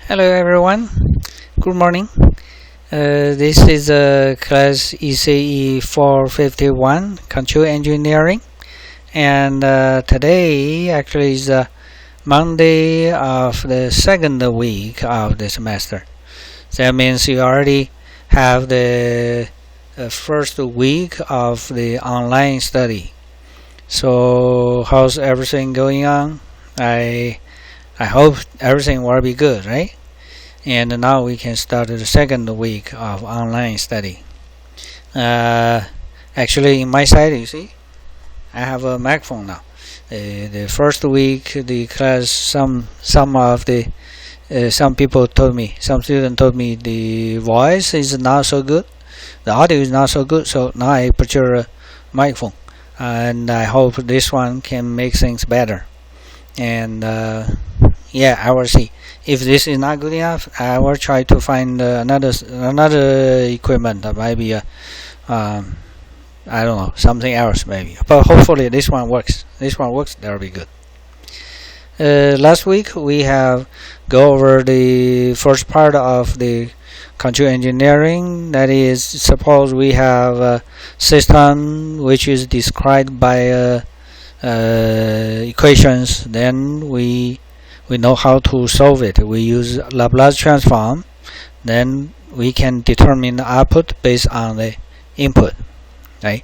Hello everyone, good morning. This is class ECE451 Control Engineering, and today actually is Monday of the second week of the semester. That means you already have the first week of the online study. So how's everything going on? I hope everything will be good, right? And now we can start the second week of online study. Actually, in my side, you see, I have a microphone now. The first week, the class, some people told me, some students told me the voice is not so good, the audio is not so good. So now I purchase a microphone, and I hope this one can make things better. And yeah, I will see. If this is not good enough, I will try to find another equipment. Maybe I don't know, something else maybe. But hopefully this one works. This one works. That'll be good. Last week we have go over the first part of the control engineering. That is, suppose we have a system which is described by equations. Then we know how to solve it. We use Laplace transform. Then we can determine the output based on the input, right?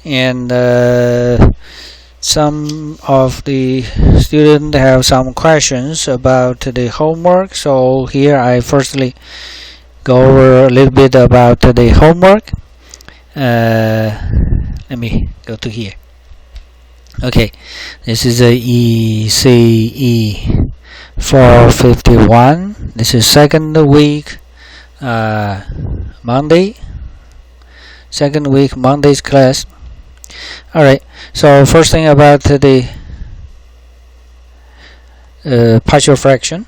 And some of the students have some questions about the homework. So here I firstly go over a little bit about the homework. Let me go to here. Okay, this is a ECE451. This is second week, Monday. Second week, Monday's class. Alright, so first thing about the partial fraction.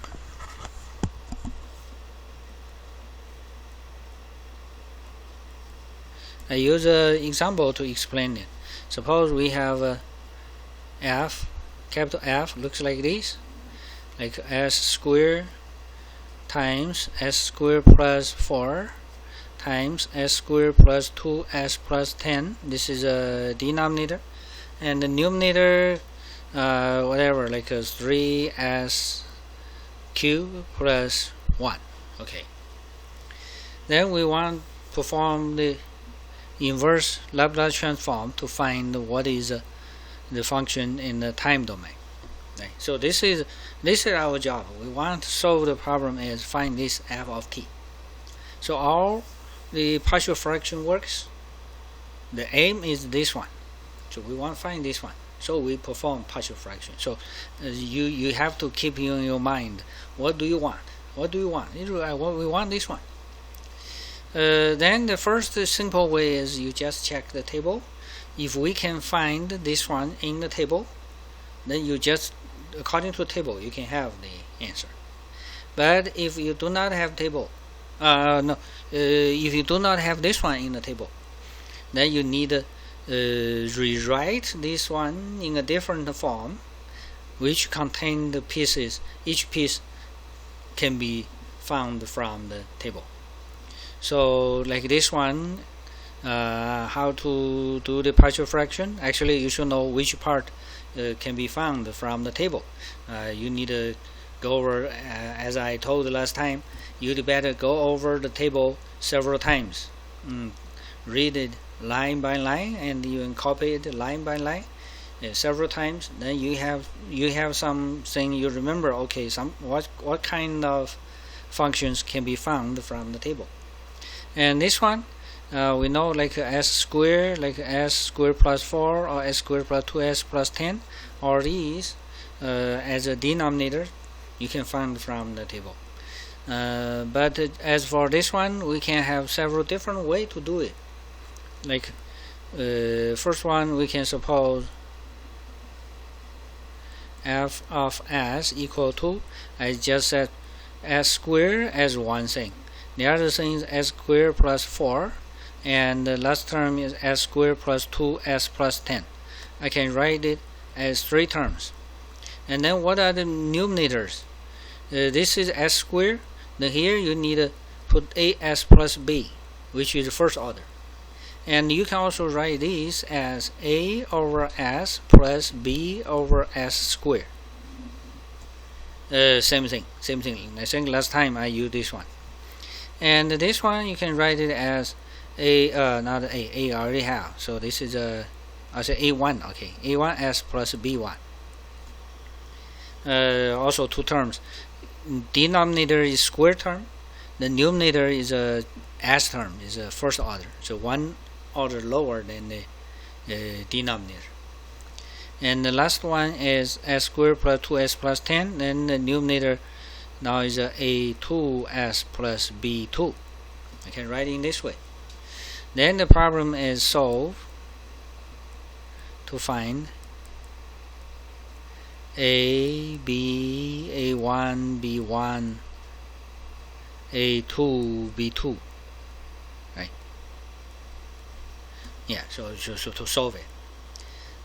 I use an example to explain it. Suppose we have a F, capital F, looks like this, like S squared times S squared plus 4 times S squared plus 2S plus 10. This is a denominator, and the numerator whatever, like a 3S cubed plus 1. Okay, then we want to perform the inverse Laplace transform to find what is the function in the time domain. Right. So this is our job. We want to solve the problem is find this f of t. So all the partial fraction works. The aim is this one. So we want to find this one. So we perform partial fraction. So you have to keep in your mind, what do you want? What do you want? We want this one. Then the first simple way is you just check the table. If we can find this one in the table, then you just, according to the table, you can have the answer. But if you do not have table, if you do not have this one in the table, then you need to rewrite this one in a different form, which contain the pieces. Each piece can be found from the table. So like this one, how to do the partial fraction. Actually, you should know which part can be found from the table. You need to go over, as I told last time, you'd better go over the table several times. Read it line by line, and you copy it line by line several times. Then you have something you remember. Okay, what kind of functions can be found from the table. And this one, we know, like S squared, like S squared plus 4 or S squared plus 2S plus 10, or these as a denominator you can find from the table. But as for this one, we can have several different ways to do it. Like first one, we can suppose f of s equal to, I just said, s squared as one thing. The other thing is s squared plus 4, and the last term is s squared plus 2s plus 10. I can write it as 3 terms. And then what are the numerators? this is s squared. Then here you need to put as plus b, which is the first order. And you can also write this as a over s plus b over s squared. Same thing. I think last time I used this one. And this one you can write it as a, not a I already have. So this is I say a1, okay, a1s plus b1. Also two terms. Denominator is square term. The numerator is a s term, is a first order. So one order lower than the denominator. And the last one is s squared plus 2s plus 10. Then the numerator now is a 2s plus b2. I can write it in this way. Then the problem is solved to find a, b, a1, b1, a2, b2, right? Yeah, so to solve it.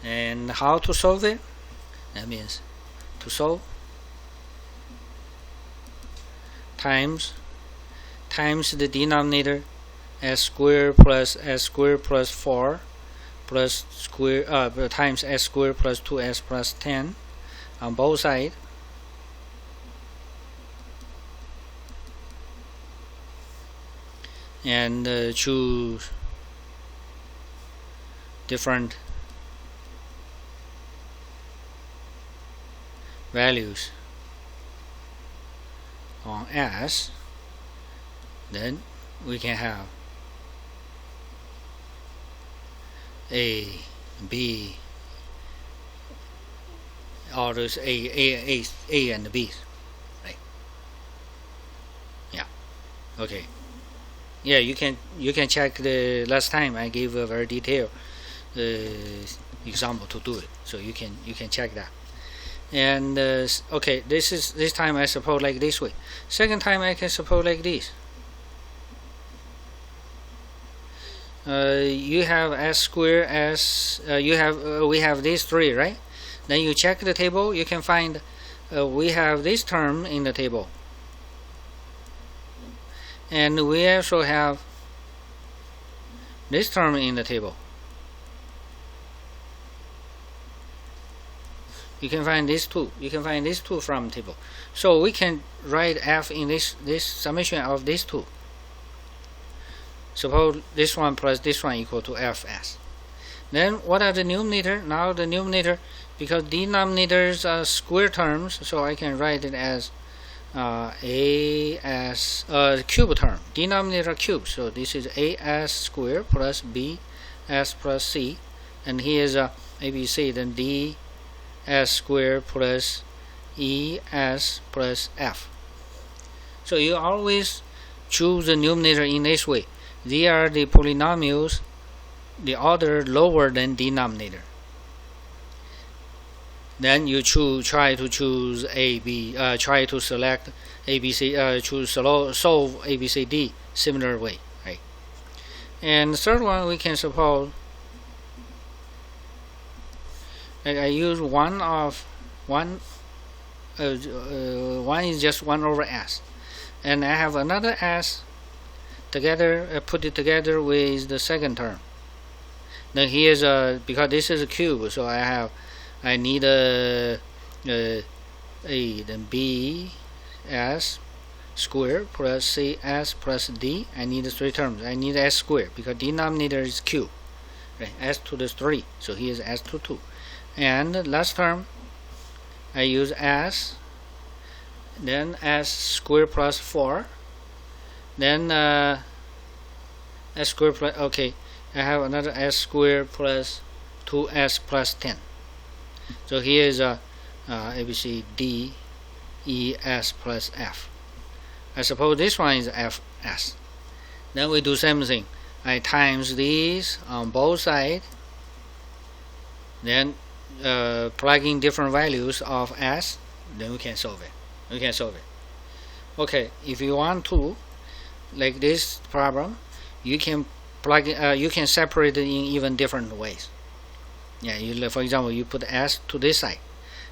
And how to solve it? That means to solve times the denominator s squared plus s squared plus 4 plus square times s squared plus 2s plus 10 on both sides, and choose different values on s. Then we can have a, b, orders a and b, right? Yeah. Okay. Yeah, you can check the last time I gave a very detailed example to do it, so you can check that. And okay, this time I suppose like this way. Second time I can suppose like this. You have s squared as we have these three, right? Then you check the table, you can find we have this term in the table, and we also have this term in the table. You can find these two. You can find these two from the table. So we can write f in this summation of these two. Suppose this one plus this one equal to fs. Then what are the numerator? Now the numerator, because denominators are square terms, so I can write it as a as cube term. Denominator cube. So this is as squared plus b s plus c, and here is abc. Then d s squared plus e s plus f. So you always choose the numerator in this way. They are the polynomials, the order lower than denominator. Then you try to choose a, b, try to select ABC, choose solve A, B, C, D similar way, right? And the third one we can suppose, like I use one is just 1 over s, and I have another s together, put it together with the second term. Then here's because this is a cube, so I need a then b s squared plus c s plus d. I need 3 terms. I need s squared because denominator is cube, right? S to the 3, so here's s to 2. And the last term I use s, then s squared plus 4, then s squared plus, okay, I have another s squared plus 2s plus 10. So here is a ABC D E S plus F. I suppose this one is Fs. Then we do same thing. I times these on both sides. Then plug in different values of s. Then we can solve it. Okay, if you want to, like this problem, you can plug. You can separate it in even different ways. Yeah, for example, you put s to this side,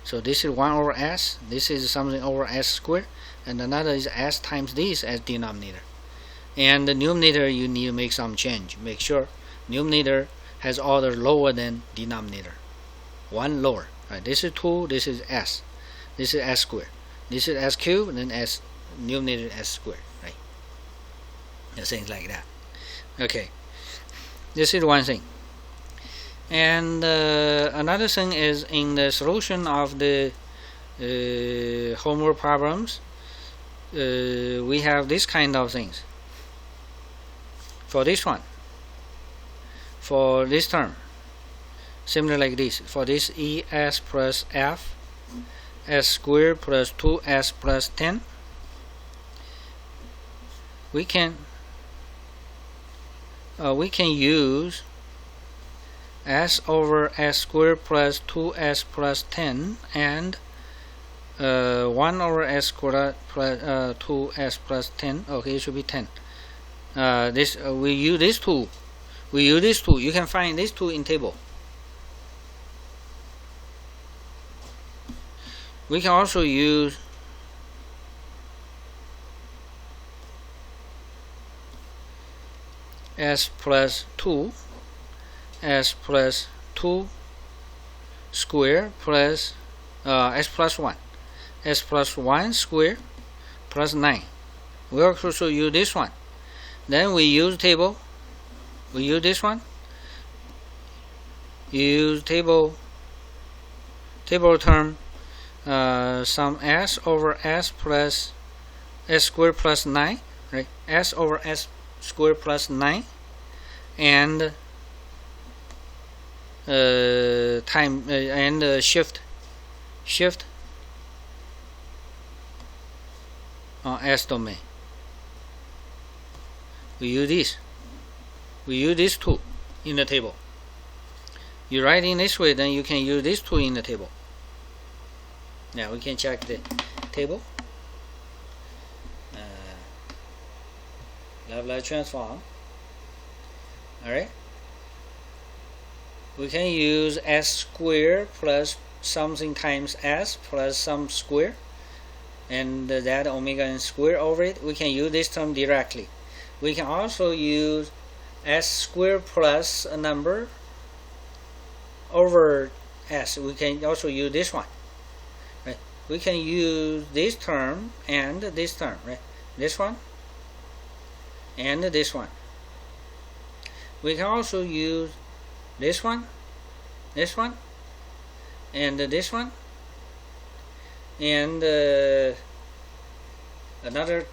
So this is 1 over s, this is something over s squared, and another is s times this as denominator. And the numerator you need to make some change. Make sure numerator has order lower than denominator. 1 lower. Right? This is 2, this is s. This is s squared. This is s cubed, then s numerator s squared. Right? And things like that. Okay. This is one thing. And another thing is in the solution of the homework problems, we have this kind of things. For this one, for this term, similar like this. For this es plus f, s squared plus 2s plus 10, we can use s over s squared plus 2s plus 10 and 1 over s squared plus 2s plus 10. Okay, it should be 10. We use this two. You can find these two in table. We can also use s plus 2, s plus 2 square plus s plus 1, s plus 1 square plus 9. We also use this one. Then we use table. We use this one. You use table term, some s over s plus s squared plus 9, right? S over s squared plus 9, and shift on s domain. We use this. We use these two in the table. You write in this way, then you can use these two in the table. Now we can check the table. Laplace transform. Alright. We can use s squared plus something times s plus some square, and that omega n squared over it. We can use this term directly. We can also use s squared plus a number over s. We can also use this one. Right? We can use this term and this term. Right? This one and this one. We can also use this one, and this one, and another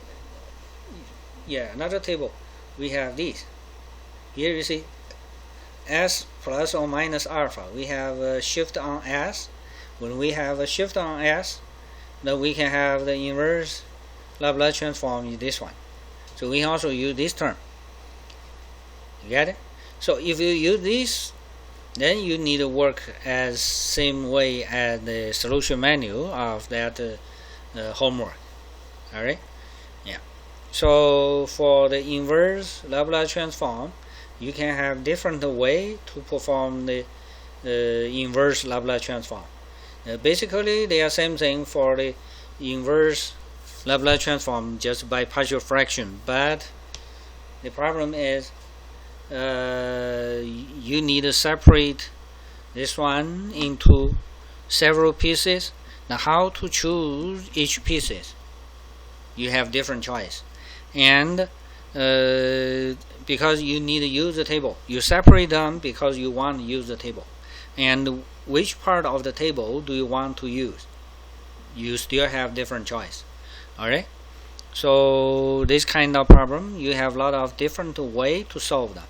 table. We have these. Here you see s plus or minus alpha. We have a shift on s. When we have a shift on s, then we can have the inverse Laplace transform in this one. So we can also use this term. You get it? So if you use this, then you need to work as same way as the solution manual of that homework. Alright? Yeah. So for the inverse Laplace transform, you can have different way to perform the inverse Laplace transform. Basically, they are same thing for the inverse Laplace transform just by partial fraction. But the problem is you need to separate this one into several pieces. Now, how to choose each pieces? You have different choice, and because you need to use the table, you separate them because you want to use the table. And which part of the table do you want to use? You still have different choice. Alright? So this kind of problem, you have a lot of different way to solve them.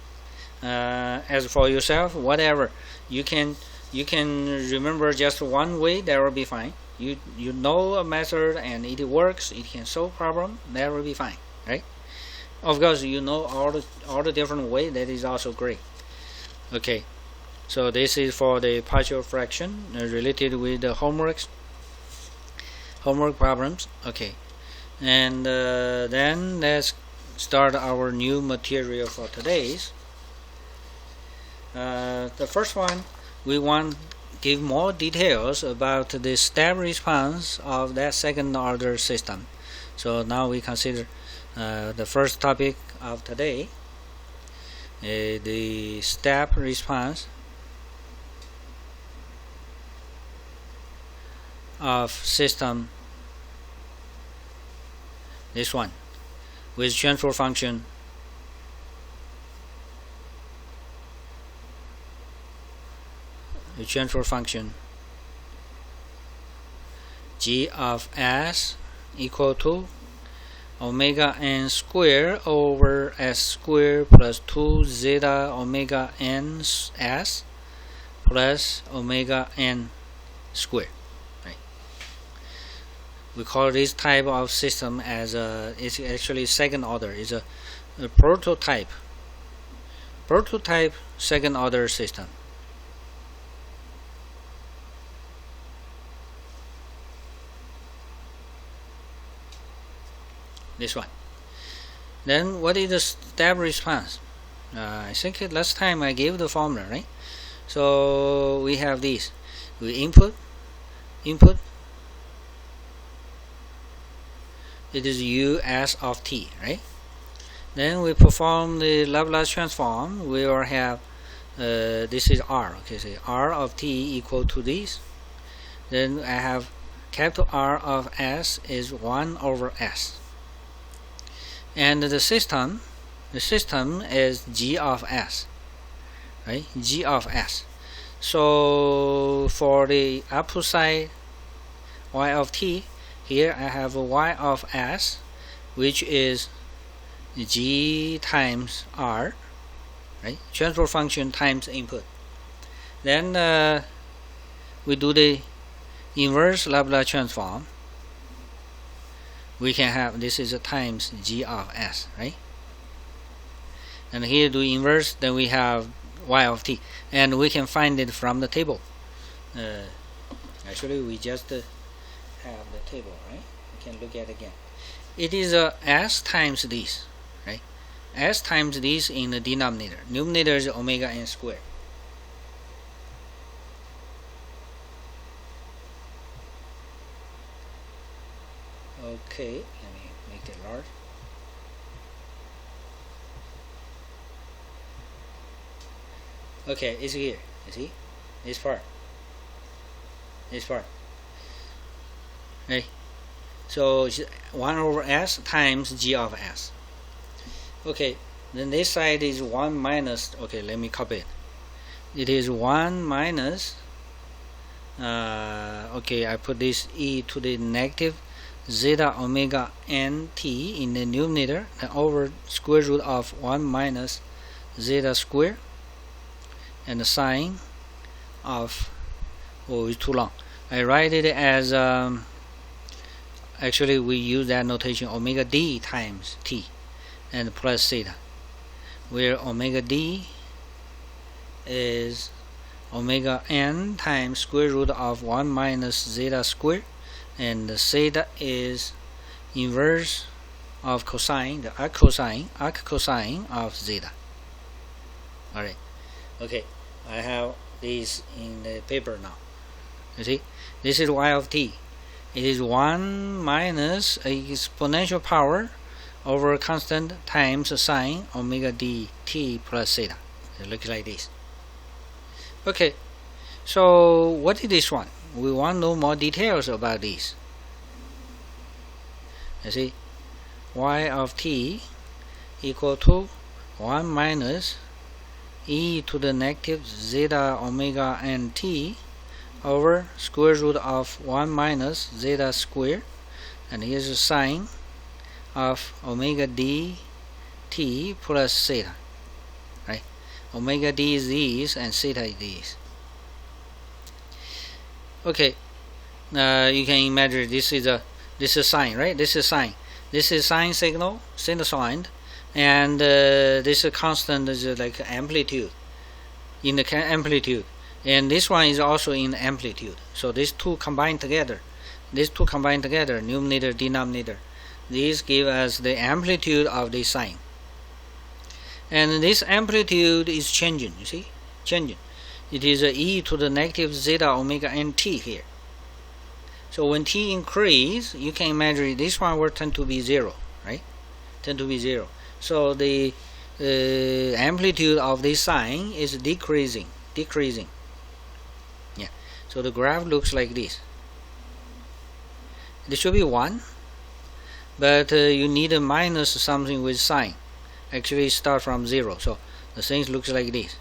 As for yourself, whatever you can remember just one way, that will be fine. You know a method and it works, it can solve problem, that will be fine, right? Of course, you know all the different way, that is also great. Okay, so this is for the partial fraction related with the homework problems. Okay, and then let's start our new material for today's. The first one, we want give more details about the step response of that second order system. So now we consider the first topic of today, the step response of system, this one, with transfer function g of s equal to omega n square over s square plus 2 zeta omega n s plus omega n square. Right? We call this type of system as it's actually second order. It's a prototype second order system. This one. Then what is the step response? I think last time I gave the formula, right? So we have this. We input. It is us of t, right? Then we perform the Laplace transform. We will have this is r. Okay, so r of t equal to this. Then I have capital R of s is 1 over s. And the system is g of s, right? G of s. So for the output side y of t, here I have y of s, which is g times r, right? Transfer function times input. Then we do the inverse Laplace transform. We can have this is a times g of s, right? And here do inverse, then we have y of t, and we can find it from the table. Actually, we just have the table, right? We can look at it again. It is s times this, right? S times this in the denominator. Numerator is omega n squared. Okay, let me make it large. Okay, it's here. You see? This part. Right? So 1 over s times g of s. Okay, then this side is 1 minus. Okay, let me copy it. It is 1 minus. Okay, I put this e to the negative zeta omega n t in the numerator, and over square root of 1 minus zeta square, and the sine of, oh, it's too long. I write it as actually we use that notation omega d times t and plus zeta, where omega d is omega n times square root of 1 minus zeta square, and the zeta is inverse of cosine, the arc cosine of zeta. Alright, okay, I have this in the paper now. You see, this is y of t. It is 1 minus exponential power over constant times sine omega d t plus zeta. It looks like this. Okay, so what is this one? We want to know more details about this. You see, y of t equal to 1 minus e to the negative zeta omega n t over square root of 1 minus zeta square, and here's the sine of omega d t plus zeta, right? Omega d is this and zeta is this. Okay, you can imagine this is sine, right? This is sine signal, sinusoid, and this constant is like amplitude, in the amplitude, and this one is also in amplitude. So these two combined together, numerator, denominator, these give us the amplitude of the sine, and this amplitude is changing. You see, changing. it is e to the negative zeta omega n t here. So when t increase, you can imagine this one will tend to be 0, right? Tend to be 0. So the amplitude of this sign is decreasing. Yeah. So the graph looks like this. It should be 1, but you need a minus something with sign. Actually start from 0. So the things looks like this.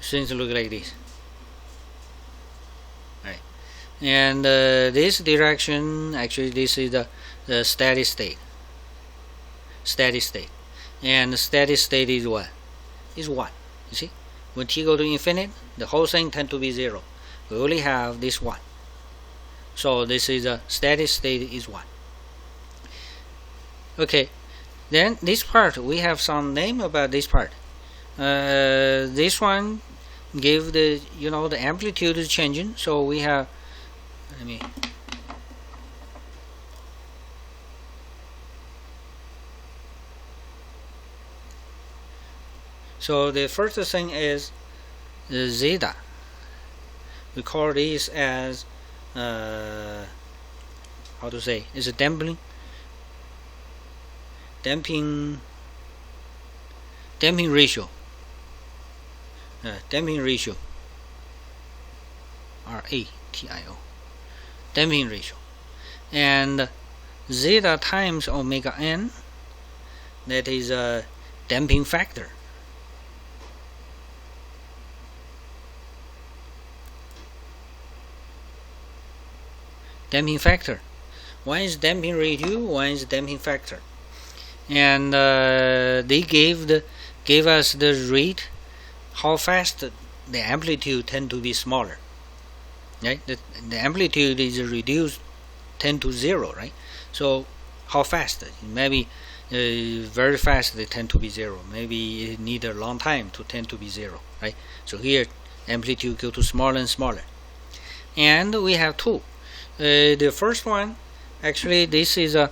Things look like this. Right. And this direction, actually this is the steady state. And the steady state is what? Is 1. You see? When t go to infinite, the whole thing tend to be 0. We only have this 1. So this is a steady state is 1. Okay. Then this part, we have some name about this part. This one give the the amplitude is changing. So we have, so the first thing is the zeta. We call this as how to say, is a damping ratio. Damping ratio. RATIO. Damping ratio. And zeta times omega n, that is a damping factor. Damping factor. One is damping ratio, one is damping factor. And they gave us the rate, how fast the amplitude tend to be smaller. Right? The amplitude is reduced, tend to 0, right? So how fast? Maybe very fast they tend to be 0. Maybe it need a long time to tend to be 0, right? So here amplitude go to smaller and smaller. And we have 2. The first one, actually this is a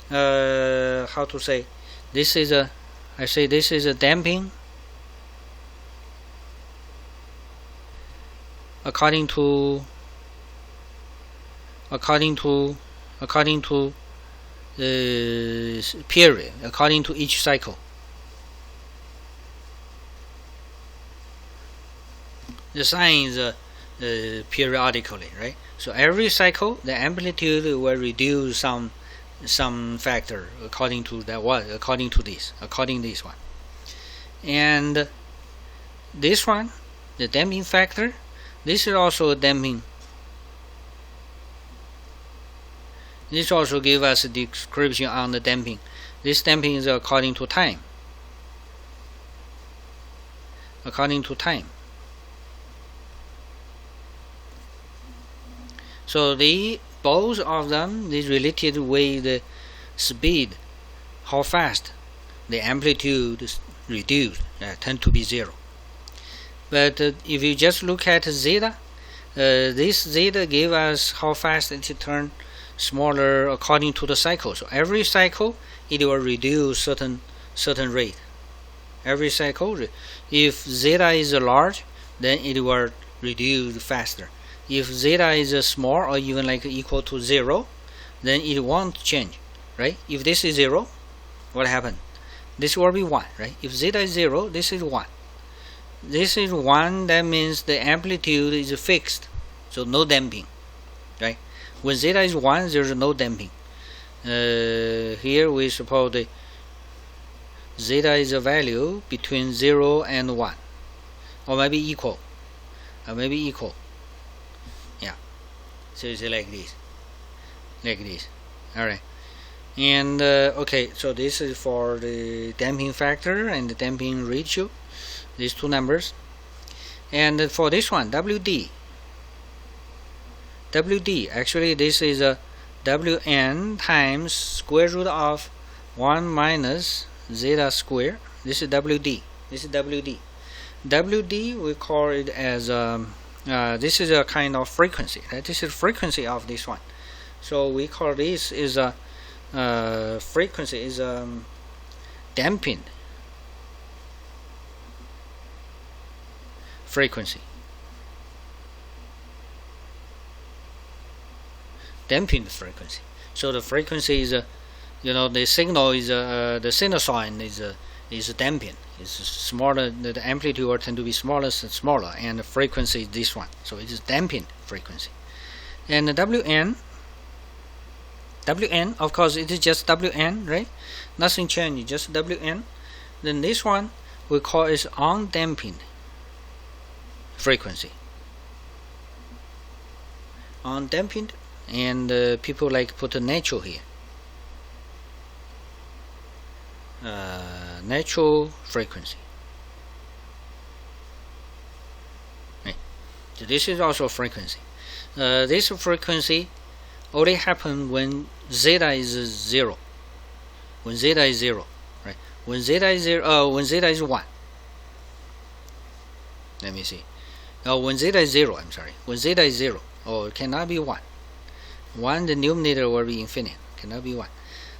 how to say, this is a, I say this is a damping according to the period, according to each cycle. The sign is periodically, right? So every cycle the amplitude will reduce some factor according to that one, according this one. And this one, the damping factor, this is also a damping. This also gives us a description on the damping. This damping is according to time. So both of them is related with the speed, how fast the amplitude is reduced, tend to be 0. But if you just look at zeta, this zeta give us how fast it turn smaller according to the cycle. So every cycle it will reduce certain rate. Every cycle, if zeta is large, then it will reduce faster. If zeta is small or even like equal to 0, then it won't change, right? If this is 0, what happened? This will be 1, right? If zeta is 0, this is 1. This is 1, that means the amplitude is fixed, so no damping, right? When zeta is 1, there is no damping. Here we suppose the zeta is a value between 0 and 1, or maybe equal, yeah. So it's like this, alright. And okay, so this is for the damping factor and the damping ratio, these two numbers. And for this one, WD, actually this is a Wn times square root of 1 minus zeta square. This is WD. WD we call it as this is a kind of frequency, right? This is frequency of this one. So we call this is a frequency is damping frequency. Dampened frequency. So the frequency is the signal is the sinusoid is dampened. It's smaller. The amplitude will tend to be smaller and smaller, and the frequency is this one. So it is dampened frequency. And the WN, of course, it is just WN, right? Nothing changed, just WN. Then this one we call it undampened frequency. Undampened, and people like put a natural here. Natural frequency. Right. So this is also frequency. This frequency only happens when zeta is 0. When zeta is 0, right? When zeta is 0, when zeta is 1. Let me see. When zeta is 0, I'm sorry. When zeta is 0, it cannot be 1. 1, the numerator will be infinite. Cannot be 1.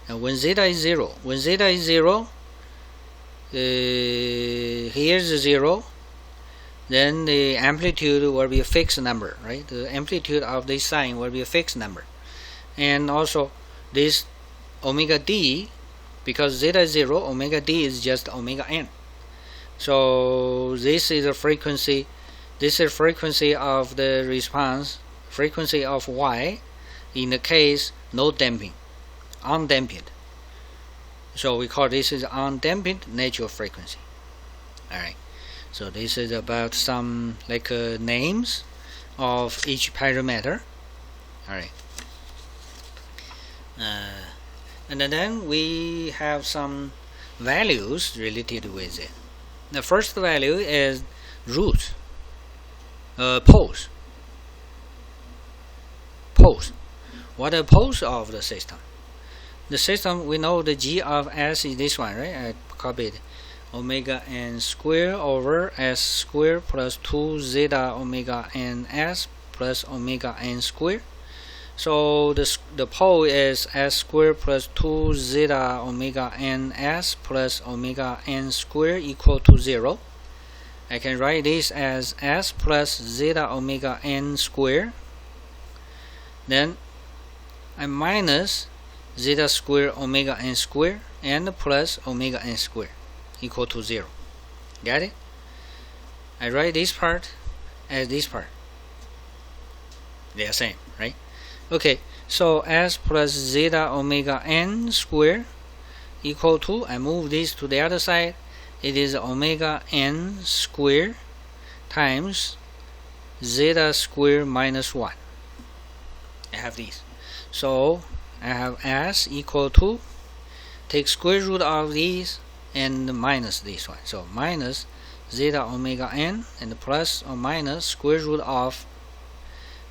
Now when zeta is 0, here's the 0, then the amplitude will be a fixed number, right? The amplitude of this sign will be a fixed number. And also this omega d, because zeta is 0, omega d is just omega n. So this is the frequency. This is frequency of the response, frequency of y, in the case no damping, undampened. So we call this is undampened natural frequency. Alright, so this is about some names of each parameter. Alright, and then we have some values related with it. The first value is root, pose. What are pose of the system? The system, we know the G of S is this one, right? I copied omega n square over S square plus 2 zeta omega n S plus omega n square. So the pole is S square plus 2 zeta omega n S plus omega n square equal to 0. I can write this as S plus zeta omega n square. Then I minus zeta square omega n square and plus omega n square equal to 0. Got it? I write this part as this part. They are same, right? Okay, so S plus zeta omega n square equal to, I move this to the other side, it is omega n square times zeta square minus 1. I have these. So I have S equal to, take square root of these and minus this one. So minus zeta omega n and plus or minus square root of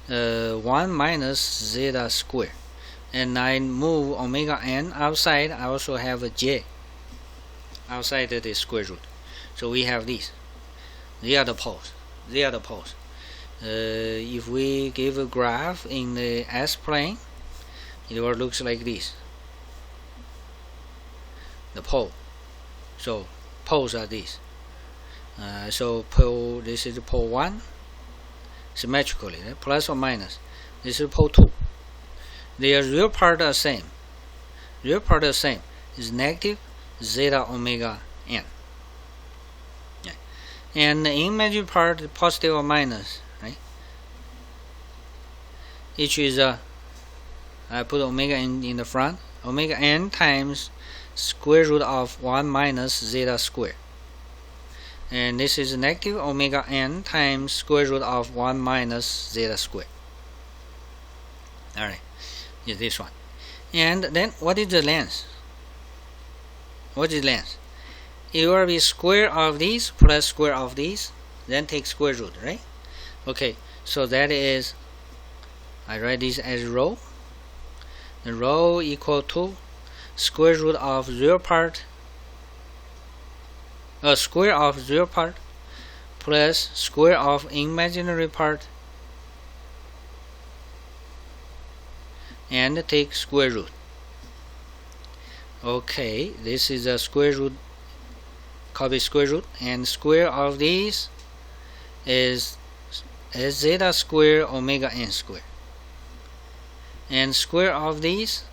1 minus zeta square. And I move omega n outside. I also have a j outside the square root. So we have these. They are the poles. If we give a graph in the S-plane, it will look like this. The pole. So poles are these. So pole, this is pole 1, symmetrically, right? Plus or minus. This is pole 2. Their real part are same. Real part are same. Is negative zeta omega n. Yeah. And the imaginary part positive or minus, right? Each is I put omega n in the front. Omega n times square root of 1 minus zeta square. And this is negative omega n times square root of 1 minus zeta square. Alright, is this one. And then what is the length? What is length? It will be square of these plus square of these, then take square root, right? Okay, so that is, I write this as rho. The rho equal to square root of real part, square of real part plus square of imaginary part, and take square root. Okay, this is a square root, copy square root, and square of these is zeta square omega n square, and square of these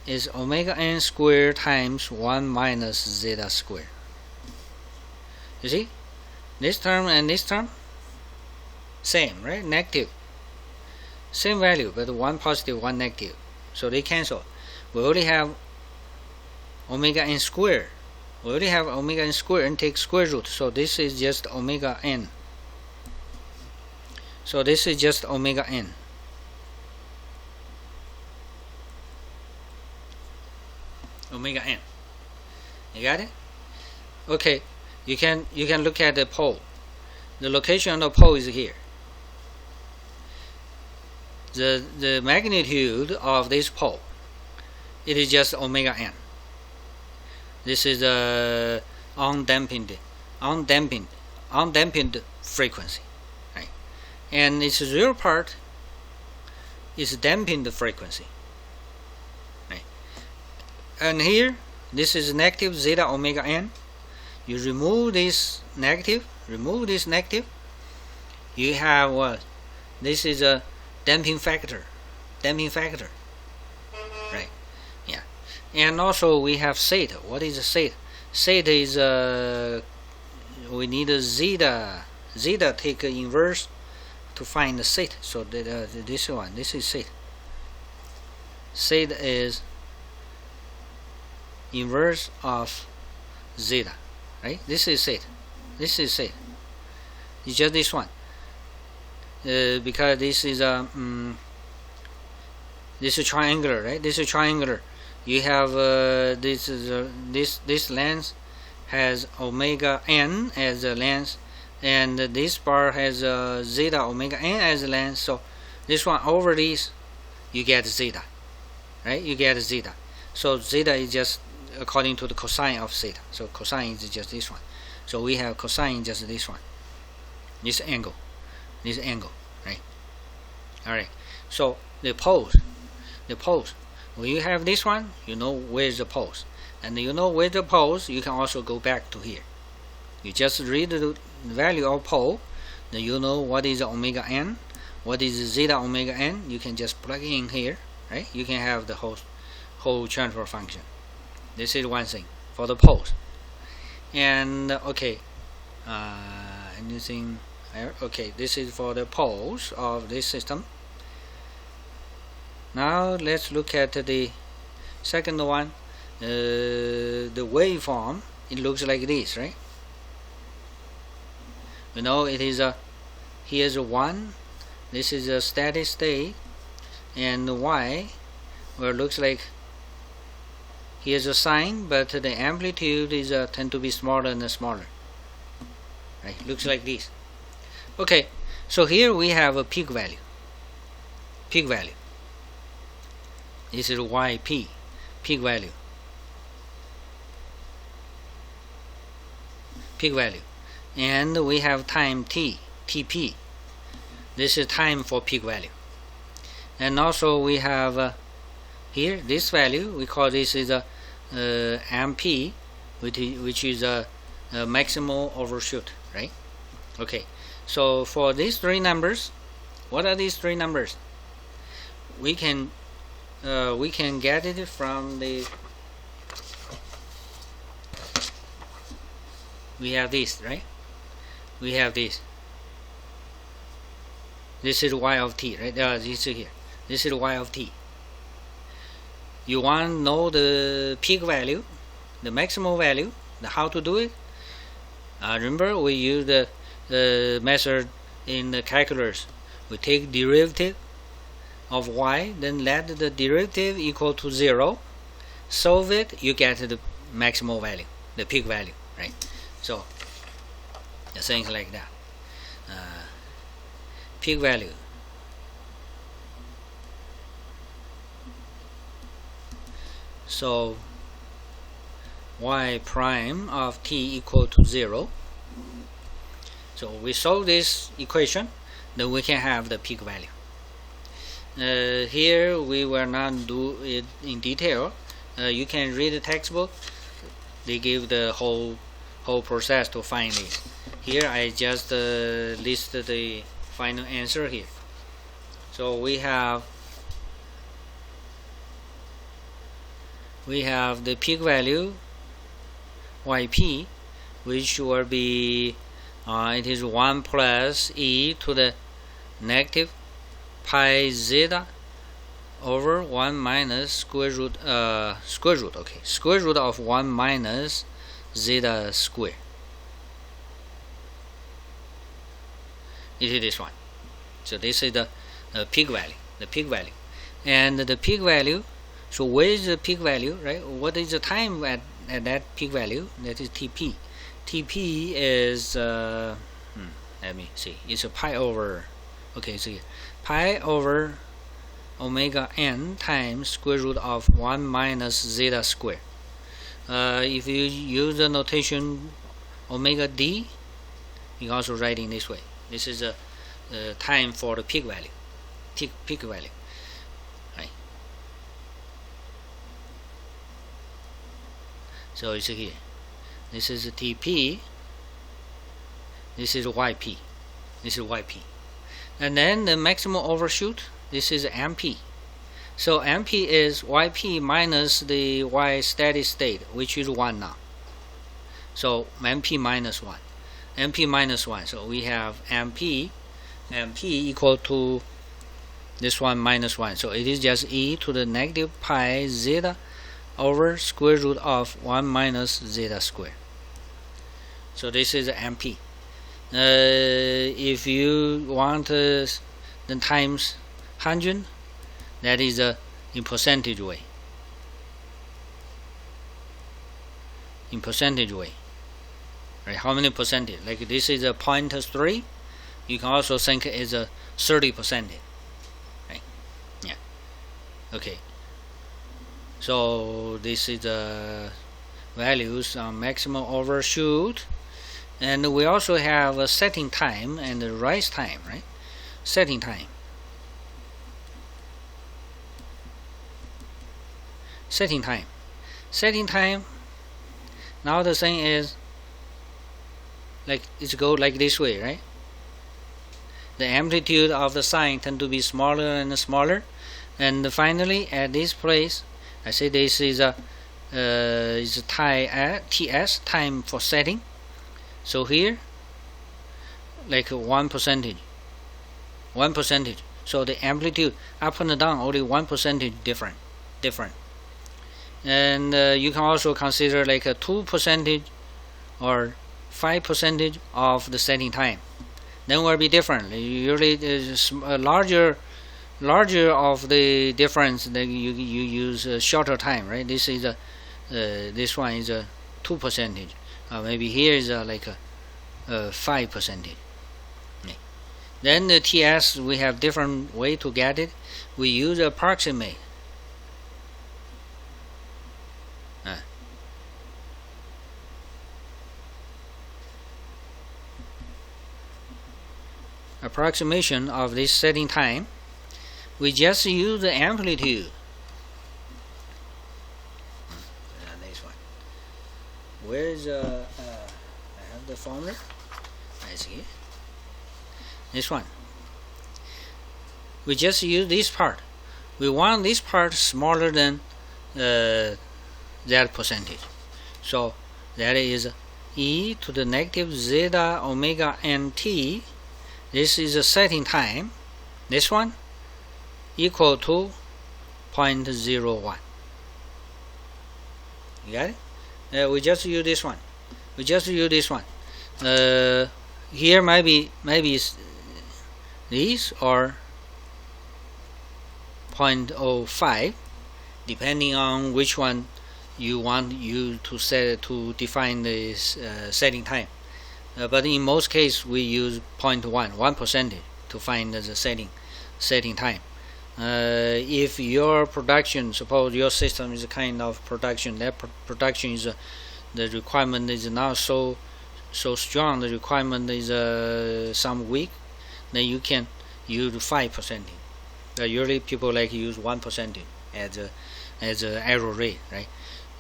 is omega n square times 1 minus zeta square. You see, this term and this term same, right? Negative, same value, but one positive, one negative, so they cancel. We already have omega n square. We already have omega n square and take square root, so this is just omega n. So this is just omega n. Omega n. You got it? Okay. You can look at the pole. The location of the pole is here. The magnitude of this pole, it is just omega n. This is a undampened frequency, right? And its zero part is dampened frequency, right? And here, this is negative zeta omega n. You remove this negative, you have what? This is a damping factor, right? Yeah. And also we have zeta. What is zeta? Zeta is we need a zeta. Zeta take a inverse to find the zeta. So this one, this is zeta. Zeta is inverse of zeta, right? This is zeta. This is zeta. It's just this one. Because this is a this is triangular, right? This is triangular. You have this length has omega n as a length, and this bar has zeta omega n as a length. So this one over this, you get zeta, right? You get zeta. So zeta is just according to the cosine of zeta. So cosine is just this one. So we have cosine just this one. This angle, right? All right. So the poles. When you have this one, you know where's the poles, and you know where the poles. You can also go back to here. You just read the value of pole, then you know what is omega n, what is zeta omega n. You can just plug in here, right? You can have the whole transfer function. This is one thing for the poles. And okay, anything? Okay, this is for the poles of this system. Now let's look at the second one, the waveform. It looks like this, right? You know, it is here's a 1, this is a steady state, and y, well, it looks like here's a sine, but the amplitude is tend to be smaller and smaller, right? Looks like this. Okay, so here we have a peak value. This is yp, peak value. And we have time t, tp. This is time for peak value. And also we have here this value, we call this is a mp, which is a maximal overshoot, right? Okay, so for these three numbers, what are these three numbers? We can get it from the, we have this, right? We have this. This is y of t, right? This is here. This is y of t. You want to know the peak value, the maximal value, how to do it? Remember, we use the method in the calculus. We take derivative of y, then let the derivative equal to 0. Solve it, you get the maximal value, the peak value, right? So things like that. Peak value. So y prime of t equal to 0. So we solve this equation, then we can have the peak value. Here we will not do it in detail. You can read the textbook. They give the whole process to find it. here I just listed the final answer here. So we have the peak value yp, which will be it is 1 plus e to the negative pi zeta over 1 minus square root of 1 minus zeta square. It is this one. So this is the peak value. And the peak value, so where is the peak value, right? What is the time at that peak value? That is Tp. Tp is let me see, it's a pi over, okay, so pi over omega n times square root of 1 minus zeta square. If you use the notation omega d, you can also write in this way. This is the time for the peak value. Peak value, right? So it's here. This is Tp. This is Yp. This is Yp. And then the maximum overshoot. This is MP. So MP is Yp minus the Y steady state, which is 1 now. So MP minus 1. MP minus 1. So we have MP equal to this one minus 1. So it is just e to the negative pi zeta over square root of 1 minus zeta square. So this is MP. If you want the times 100, that is in percentage way. In percentage way. Right? How many percentage? Like this is a 0.3. You can also think it's a 30%. Right? Yeah. Okay. So this is the values on maximum overshoot, and we also have a setting time and the rise time, right? Setting time. Setting time. Now the thing is, like it's go like this way, right? The amplitude of the sign tend to be smaller and smaller, and finally at this place, I say this is a TS, time for setting. So here, like 1%. So the amplitude up and down only 1% different. And you can also consider like a 2% or 5% of the setting time. Then will be different. Usually is larger of the difference. Then you use a shorter time, right? This is this one is a 2%. Maybe here is like a 5%. Okay. Then the TS, we have different way to get it. We use approximate. Approximation of this setting time. We just use the amplitude. This one. Where is I have the formula. I see it. This one. We just use this part. We want this part smaller than that percentage. So that is e to the negative zeta omega nt. This is a setting time. This one equal to 0.01. You got it? We just use this one. Here maybe it's these or 0.05, depending on which one you want you to set to define this setting time. But in most cases we use 1% to find the setting time. If your production, suppose your system is a kind of production, that production is the requirement is not so strong, the requirement is some weak, then you can use 5%. Usually people like use 1% as a error rate, right?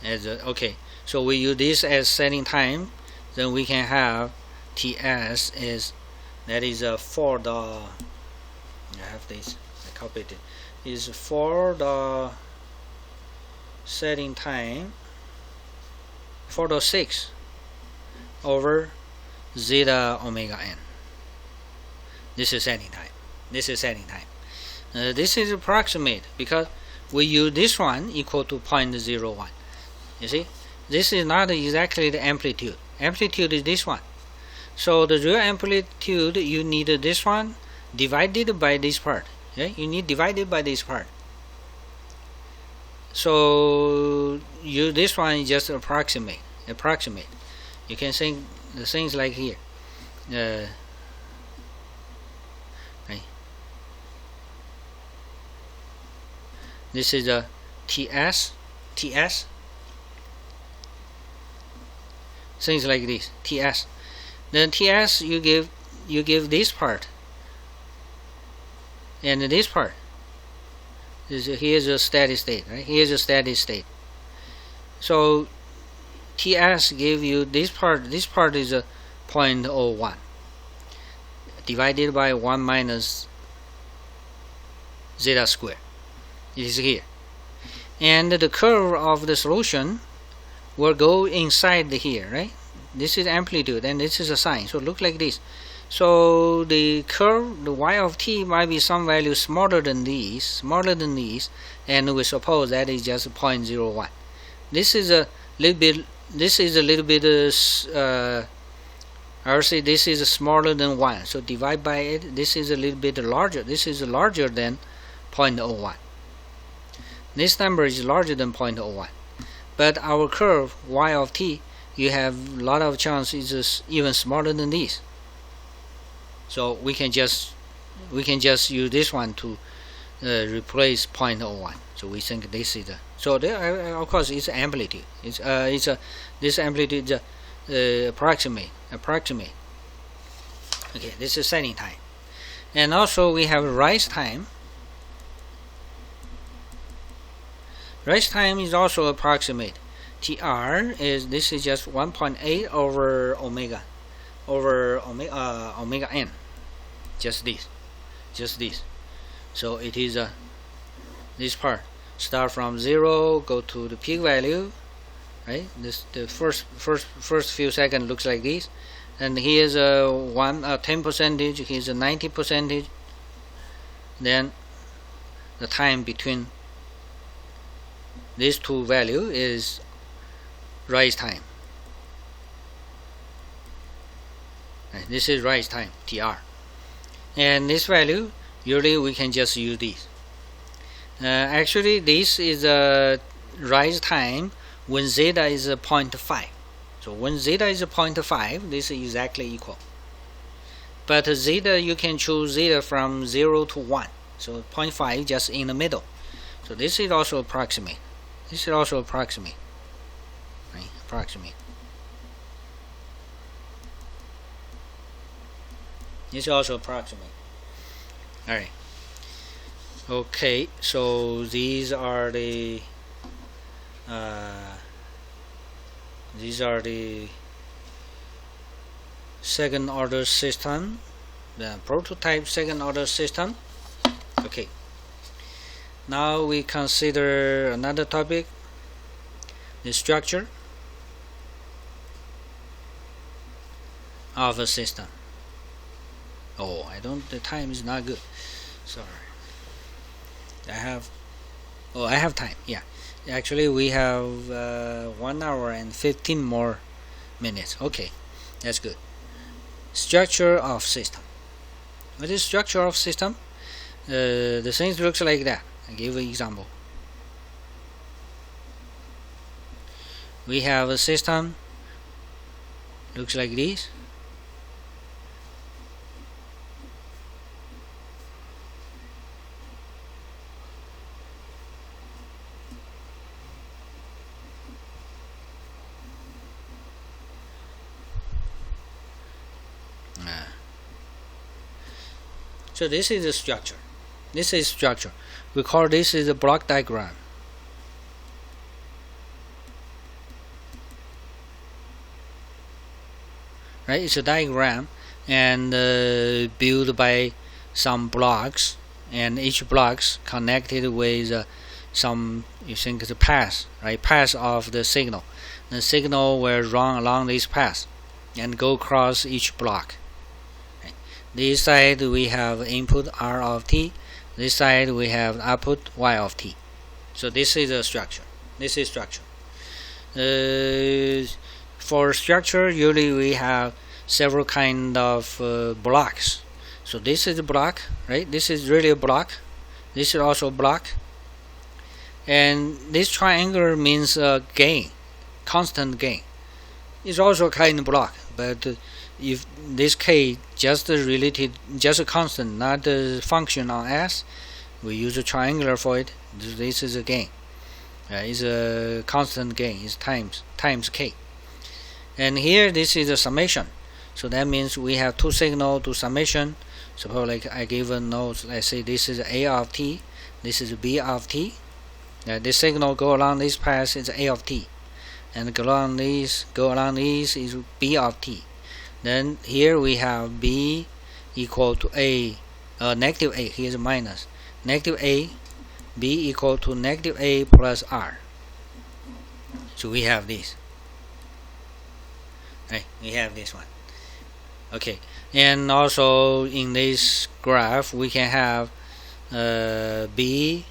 Okay, so we use this as setting time, then we can have TS is, that is for the, I have this, I copied it, is for the setting time for the 6 over zeta omega n. This is setting time. This is setting time. This is approximate because we use this one equal to 0.01. You see, this is not exactly the amplitude. Amplitude is this one. So the real amplitude, you need this one divided by this part. Okay? You need divided by this part. So you, this one is just approximate. You can think the things like here. Right. This is a TS. Things like this. TS. Then TS you give this part and this part. Here's a steady state, right? Here's a steady state. So TS give you this part. This part is a 0.01 divided by 1 minus zeta square. It is here, and the curve of the solution will go inside here, right? This is amplitude and this is a sine, so look like this. So the curve, the y of t might be some value smaller than these, and we suppose that is just 0.01. This is a little bit. This is a little bit. I will say this is smaller than 1. So divide by it. This is a little bit larger. This is larger than 0.01. This number is larger than 0.01. But our curve y of t, you have a lot of chance is even smaller than this. So we can just use this one to replace 0.01. So we think this is so there, of course it's amplitude. This amplitude is approximate. Okay, this is setting time, and also we have rise time. Rise time is also approximate. TR is, this is just 1.8 over omega n. Just this. So it is this part start from 0, go to the peak value, right? This the first few seconds looks like this, and here's a 10%. Here's a 90%. Then the time between these two values is rise time. Right, this is rise time, TR. And this value, usually we can just use this. Actually, this is a rise time when zeta is 0.5. So when zeta is 0.5, this is exactly equal. But zeta, you can choose zeta from 0 to 1. So 0.5 just in the middle. So this is also approximate. Right? Approximate. This is also approximate. Alright. Okay, so these are the second order system, the prototype second order system. Okay. Now we consider another topic, the structure of a system. Oh, the time is not good. Sorry. I have time. Yeah. Actually, we have 1 hour and 15 more minutes. Okay, that's good. Structure of system. What is structure of system? The things looks like that. I give an example. We have a system looks like this. So this is the structure. We call this is a block diagram. right? It's a diagram and built by some blocks, and each blocks connected with some, you think, the path, right? Path of the signal. The signal will run along this path and go across each block. Right? This side we have input R of t. This side we have output Y of t. So this is a structure. This is structure. For structure, usually we have several kind of blocks. So this is a block, right? This is really a block. This is also a block. And this triangle means gain, constant gain. It's also a kind of block, but if this k just related, just a constant, not a function on S, we use a triangular for it. This is a gain. It's a constant gain. It's times k. And here this is a summation. So that means we have two signal to summation. Suppose like I give a node. Let's say this is A of t. This is B of t. This signal go along this path is A of t, and go along these is B of t. Then here we have B equal to A, negative A. Here's a minus. Negative A, B equal to negative A plus R. So we have this. Right, we have this one. Okay, and also in this graph we can have B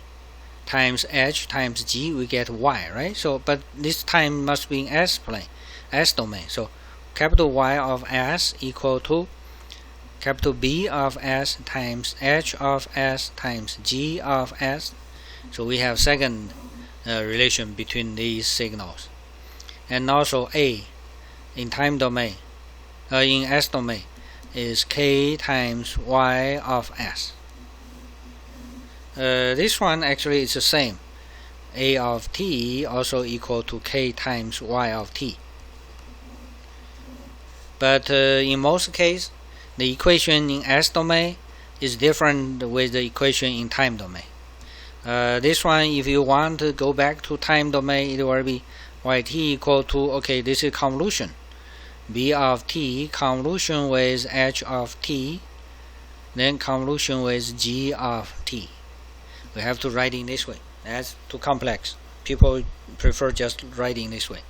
times H times G, we get Y, right? So, but this time must be in S plane, S domain. So, capital Y of S equal to capital B of S times H of S times G of S. So we have second relation between these signals. And also A in time domain, in S domain, is K times Y of S. This one actually is the same. A of t also equal to k times y of t. But in most cases, the equation in S domain is different with the equation in time domain. This one, if you want to go back to time domain, it will be yt equal to, okay, this is convolution. B of t convolution with h of t, then convolution with g of t. We have to write in this way. That's too complex. People prefer just writing this way.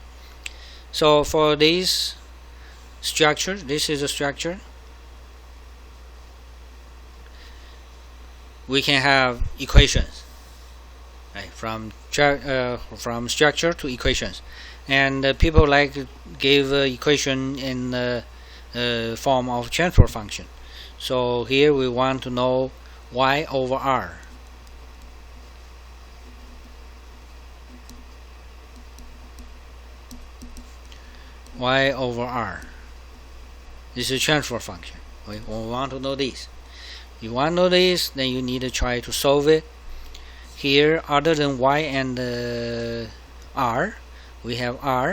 So for this structure, this is a structure. We can have equations, right? From structure to equations, and people like to give equation in the form of transfer function. So here we want to know y over r. Y over r. This is a transfer function. We want to know this. You want to know this, then you need to try to solve it. Here, other than y and r, we have y,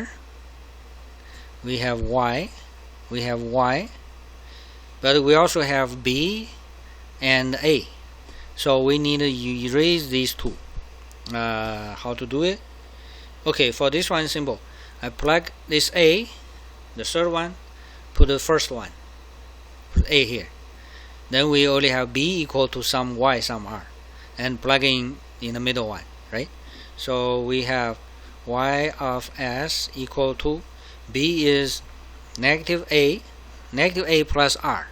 but we also have b and a. So we need to erase these two. How to do it? Okay, for this one, simple. I plug this A, the third one, put the first one, put A here. Then we only have B equal to some Y, some R, and plug in the middle one, right? So we have Y of S equal to B is negative A plus R.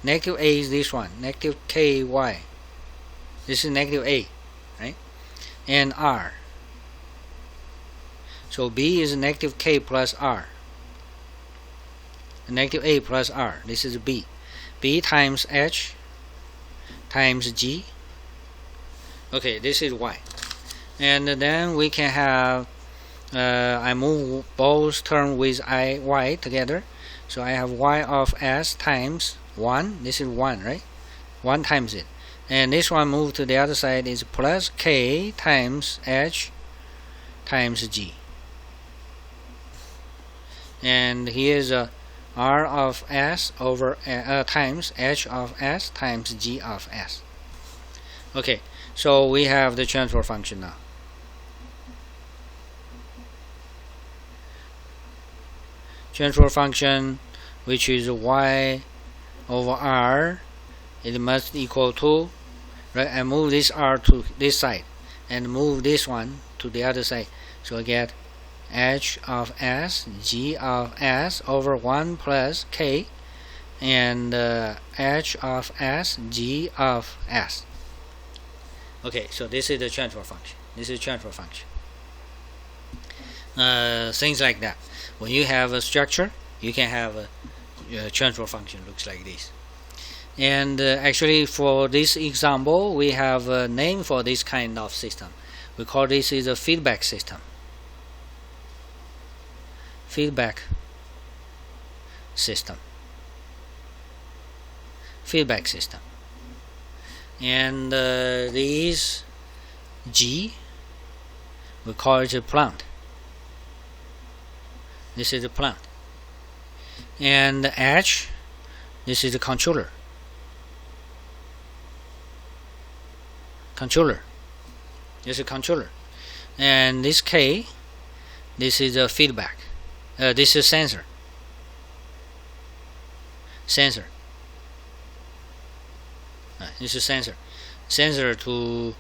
Negative A is this one, negative KY. This is negative A, right? And R. So B is negative K plus R. Negative A plus R. This is B. B times H times G. Okay, this is Y. And then we can have, I move both terms with Y together. So I have Y of S times 1. This is 1, right? 1 times it. And this one moved to the other side is plus K times H times G. And here's R of S over times H of S times G of S. Okay, so we have the transfer function now. Transfer function which is y over r. It must equal to, right? I move this r to this side and move this one to the other side, so I get h of s g of s over 1 plus k, and h of s g of s. Okay, so this is the transfer function. This is transfer function. Things like that. When you have a structure, you can have a transfer function looks like this. And actually, for this example, we have a name for this kind of system. We call this is a feedback system. Feedback system. Feedback system. And this G, we call it a plant. This is a plant. And H, this is a controller. This is a controller. And this K, this is a feedback. This is sensor. This is sensor to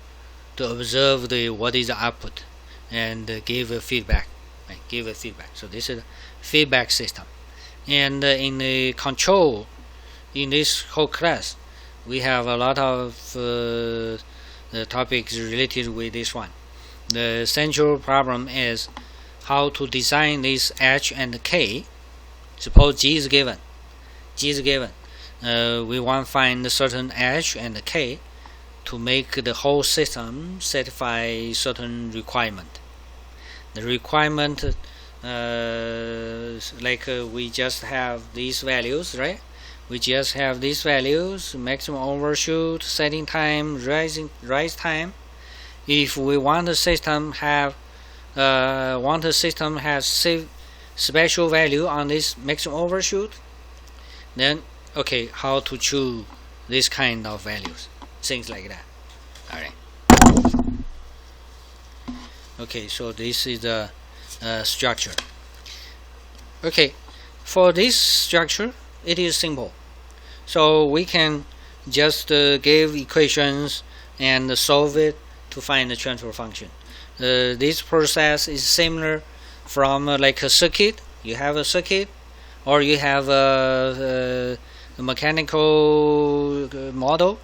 observe what is the output and give a feedback. Right? Give a feedback. So this is a feedback system. And in the control, in this whole class, we have a lot of the topics related with this one. The central problem is how to design this H and K. Suppose G is given. We want to find a certain H and K to make the whole system satisfy certain requirement. The requirement, we just have these values, right? We just have these values: maximum overshoot, setting time, rise time. If we want the system has special value on this maximum overshoot, then okay, how to choose this kind of values, things like that. All right. Okay, so this is the structure. Okay, for this structure, it is simple. So we can just give equations and solve it to find the transfer function. This process is similar from like a circuit. You have a circuit, or you have a mechanical model.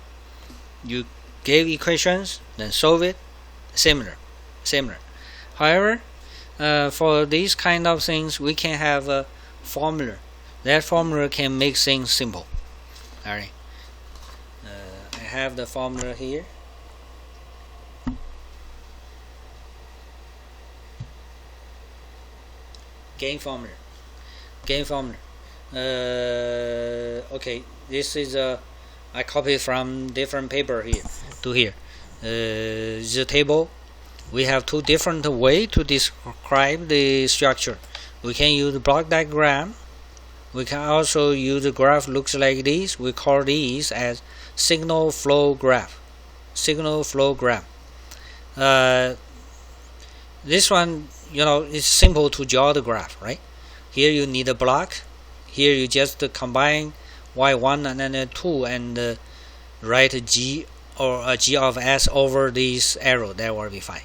You give equations, then solve it. Similar. However, for these kind of things, we can have a formula. That formula can make things simple. Alright. I have the formula here. Gain formula. Okay, this is I copied from different paper here to here. The table. We have two different ways to describe the structure. We can use block diagram. We can also use a graph looks like this. We call these as signal flow graph. This one, it's simple to draw the graph, right? Here you need a block. Here you just combine y1 and then 2 and write g or g of s over this arrow. That will be fine.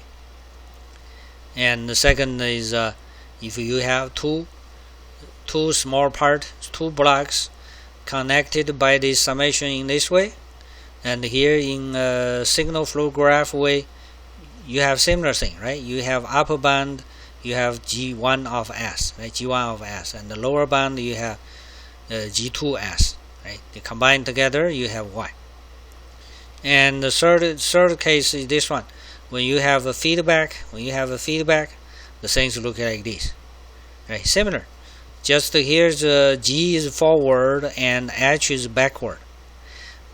And the second is if you have two small parts, two blocks connected by this summation in this way, and here in signal flow graph way, you have similar thing, right? You have upper band, you have G1 of S, right? G1 of S, and the lower band you have G2S, right? They combine together, you have Y. And the third case is this one. When you have a feedback, the things look like this, right? Similar. Just here's G is forward and H is backward.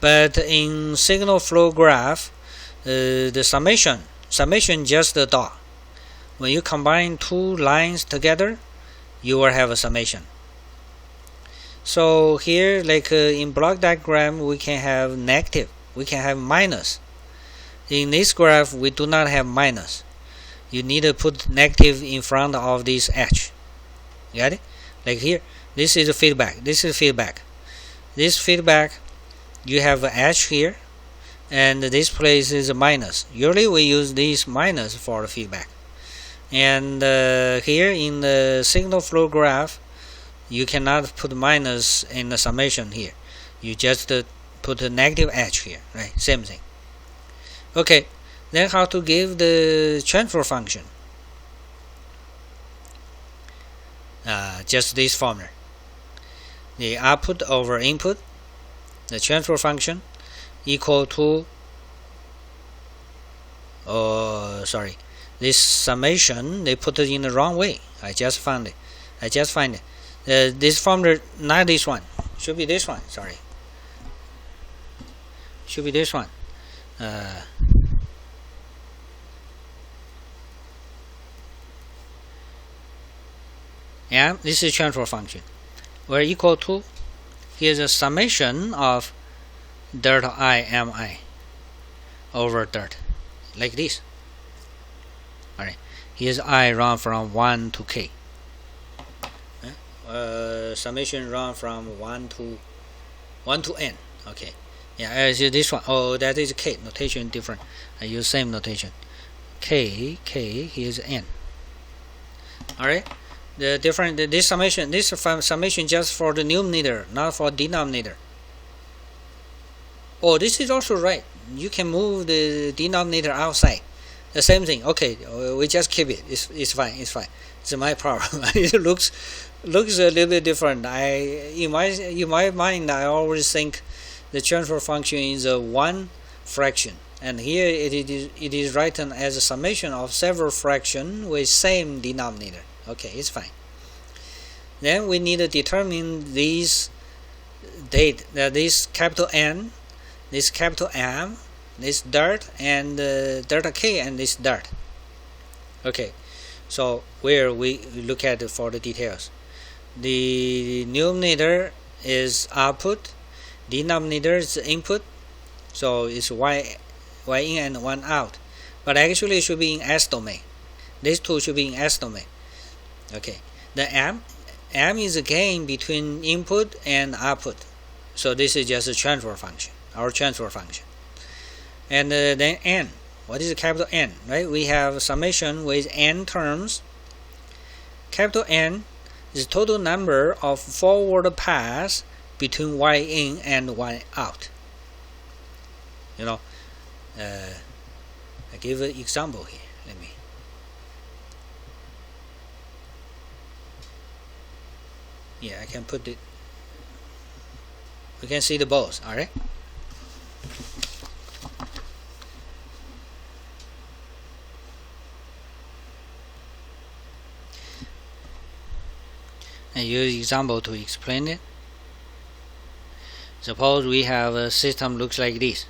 But in signal flow graph, the summation just a dot. When you combine two lines together, you will have a summation. So here, like in block diagram, we can have negative, we can have minus. In this graph, we do not have minus. You need to put negative in front of this H. Got it? Like here, This is feedback. This is feedback. This feedback, you have an edge here, and this place is a minus. Usually we use this minus for the feedback. And here in the signal flow graph, you cannot put minus in the summation here. You just put a negative edge here, right? Same thing. Okay, then how to give the transfer function? Just this formula. The output over input, the transfer function, equal to, this summation, they put it in the wrong way. I just found it. This formula, not this one. Should be this one, sorry. Should be this one. And this is transfer function. Where equal to, here's a summation of delta I mi over delta, like this. Alright, here's I run from 1 to k. Summation run from 1 to n. Okay, yeah, as this one. Oh, that is k. Notation different. I use same notation. K, here's n. Alright. The different this summation just for the numerator, not for denominator. Oh, this is also right. You can move the denominator outside. The same thing. Okay, we just keep it. It's fine. It's my problem. It looks a little bit different. In my mind, I always think the transfer function is a one fraction, and here it is written as a summation of several fractions with same denominator. Okay, it's fine. Then we need to determine these this capital N, this capital M, this dirt, and delta K, and this dirt. Okay, so where we look at for the details. The numerator is output, denominator is input, so it's y in and 1 out. But actually it should be in S domain. These two should be in S domain. Okay, the M is a gain between input and output, so this is just a transfer function, our transfer function. And then N, what is capital N, right? We have summation with n terms. Capital N is total number of forward paths between y in and y out. I give an example here. Let me. Yeah, I can put it. We can see the balls. All right. And use example to explain it. Suppose we have a system looks like this.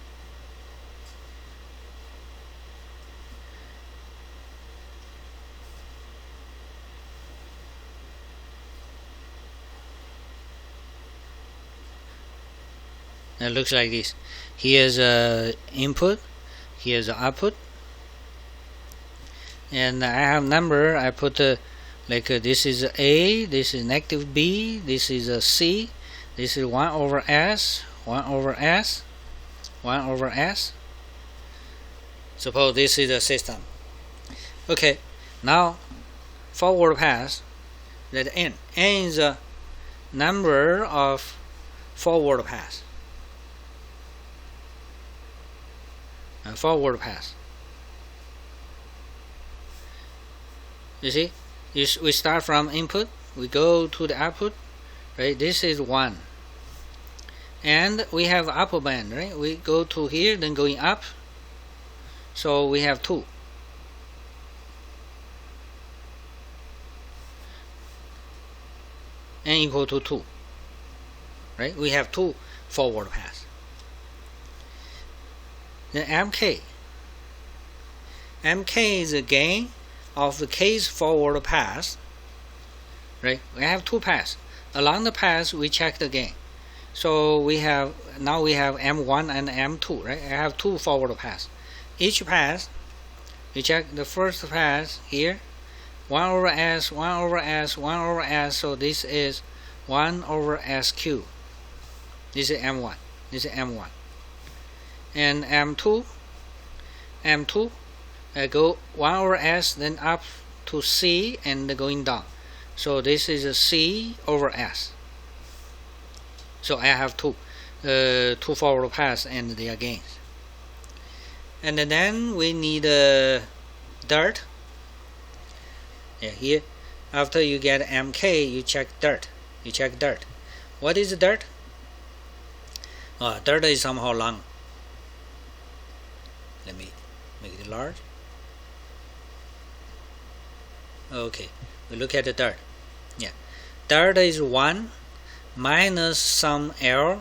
It looks like this. Here's input, here's output, and I have number. I put this is A, this is negative B, this is a C, this is 1 over S, 1 over S, 1 over S. Suppose this is a system. Okay, now forward path, that N is a number of forward paths. Forward path. You see, we start from input, we go to the output, right? This is 1, and we have upper band, right? We go to here, then going up, so we have 2. N equal to 2, right? We have 2 forward paths. Then MK is the gain of the k's forward path, right? We have 2 paths. Along the path we check the gain. So now we have M1 and M2, right? I have 2 forward paths. Each path, we check the first path here, 1 over S, 1 over S, 1 over S, so this is 1 over S cubed. This is M1. This is M1. And M2 go 1 over S, then up to C and going down. So this is a C over S. So I have two forward paths and their gains. And then we need dirt. Yeah, here after you get MK, you check dirt. What is dirt? Dirt is somehow long. Let me make it large. Okay, we look at the dirt. Yeah, dirt is 1 minus some error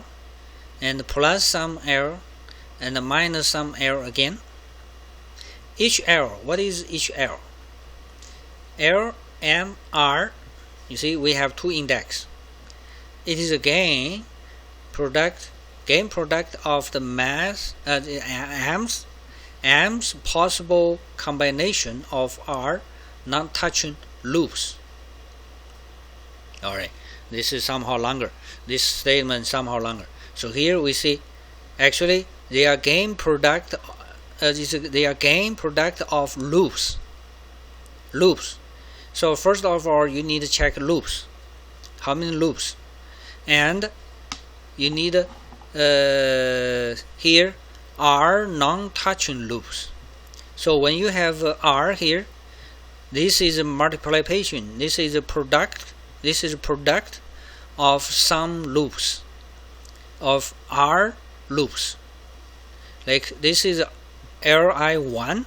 and plus some error and minus some error again. Each error, what is each error? Error MR, you see we have two index. It is a gain product of the mass am's possible combination of R non-touching loops. Alright, this is somehow longer. This statement somehow longer. So here we see actually they are gain product of loops. So first of all you need to check loops. How many loops? And you need here R non-touching loops. So when you have R here, this is a multiplication. This is a product of some loops, of R loops. Like this is Li1,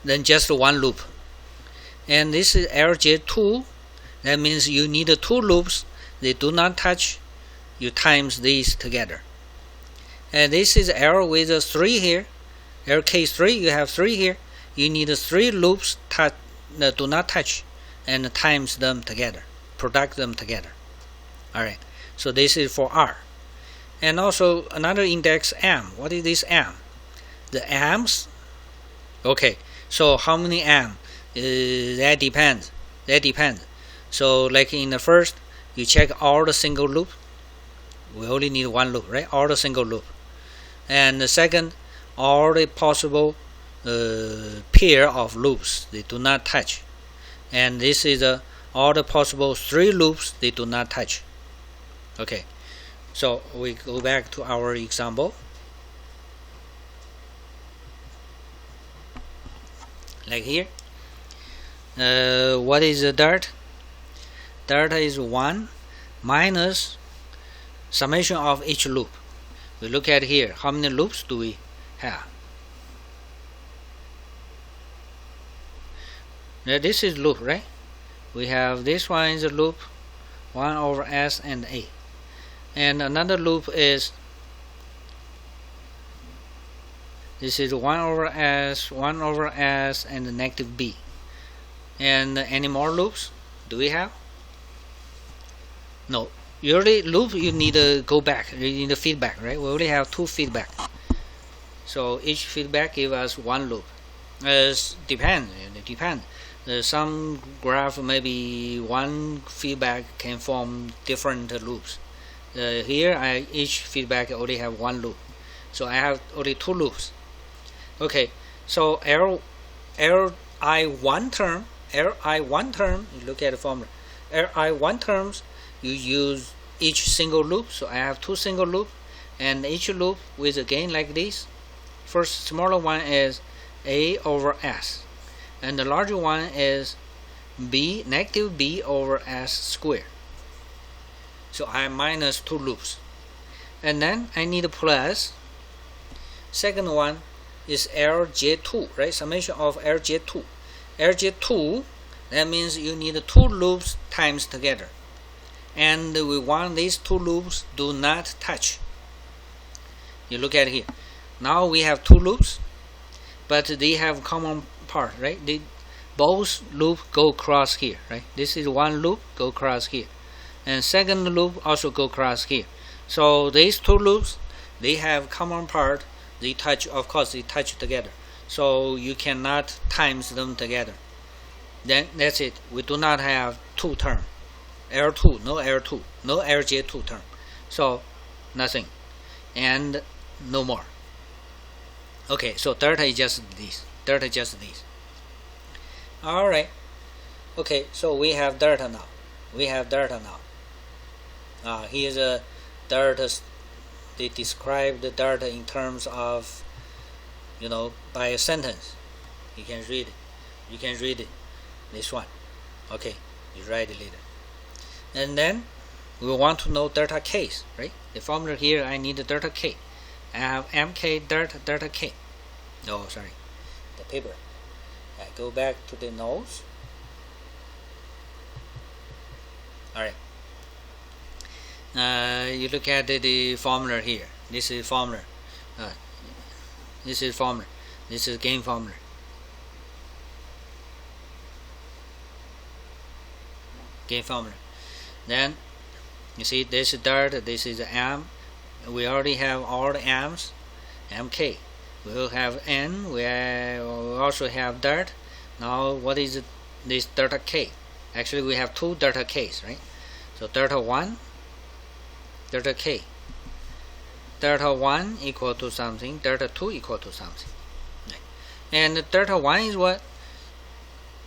then just one loop. And this is Lj2, that means you need two loops, they do not touch, you times these together. And this is L with a 3 here, Lk3, you have 3 here, you need 3 loops that do not touch and times them together, product them together. Alright, so this is for R. And also another index M. What is this M? The M's. Okay, so how many M? That depends. So like in the first, you check all the single loop. We only need one loop, right? All the single loop. And the second, all the possible pair of loops, they do not touch. And this is all the possible 3 loops, they do not touch. Okay, so we go back to our example. Like here, what is the dirt? Dirt is 1 minus summation of each loop. We look at here, how many loops do we have? Now this is loop, right? We have this one is a loop, 1 over S and A. And another loop is, this is 1 over S and negative B. And any more loops do we have? No. Usually loop you need to go back, you need a feedback, right? We only have 2 feedback. So each feedback give us 1 loop. It depends. Some graph maybe 1 feedback can form different loops. Here each feedback only have 1 loop. So I have only 2 loops. Okay, so Li1 term, you look at the formula. Li1 terms, you use each single loop. So I have 2 single loop, and each loop with a gain like this. First smaller one is A over S, and the larger one is B, negative B over S squared. So I minus 2 loops, and then I need a plus. Second one is Lj2, right? Summation of Lj2. Lj2, that means you need 2 loops times together, and we want these 2 loops do not touch. You look at here. Now we have 2 loops, but they have common part, right? Both loop go across here, right? This is one loop go across here, and second loop also go across here. So these 2 loops, they have common part. They touch, of course, they touch together. So you cannot times them together. Then that's it. We do not have 2 terms. L2, no L2, no LJ2 term. So nothing, and no more. Okay, so delta is just this. Delta just this. All right. Okay, so we have delta now. We have delta now. Here's a delta. They describe the delta in terms of, by a sentence. You can read it. You can read it. This one. Okay, you write it later. And then we want to know delta k's, right? The formula here, I need the delta k. I have mk delta k. Oh, sorry, the paper. I go back to the notes. All right. You look at the formula here. This is formula. This is formula. This is gain formula. Gain formula. Then you see this is delta. This is m. We already have all the m's. Mk. We will have n. We also have delta. Now what is this delta k? Actually, we have two delta k's, right? So delta 1, delta k. Delta 1 equal to something, delta 2 equal to something. And delta 1 is what?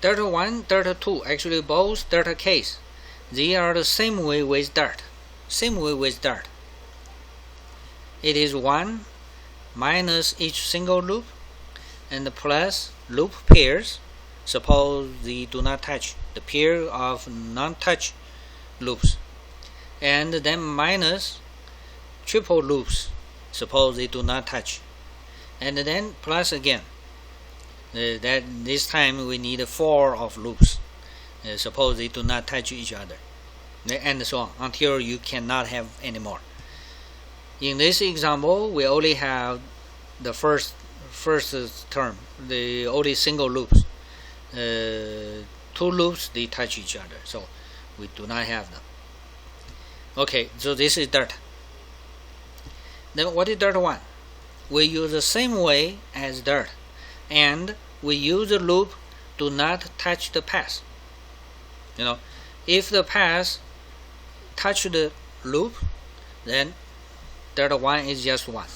Delta 1, delta 2, actually both delta k's, they are the same way with delta. Same way with delta. It is 1 minus each single loop and plus loop pairs. Suppose they do not touch, the pair of non-touch loops, and then minus triple loops, suppose they do not touch, and then plus again. That this time we need 4 of loops. Suppose they do not touch each other, and so on until you cannot have any more. In this example, we only have the first term, the only single loops. 2 loops, they touch each other, so we do not have them. Okay, so this is delta. Then what is delta 1? We use the same way as delta, and we use the loop do not touch the path. If the path touch the loop, then delta 1 is just 1.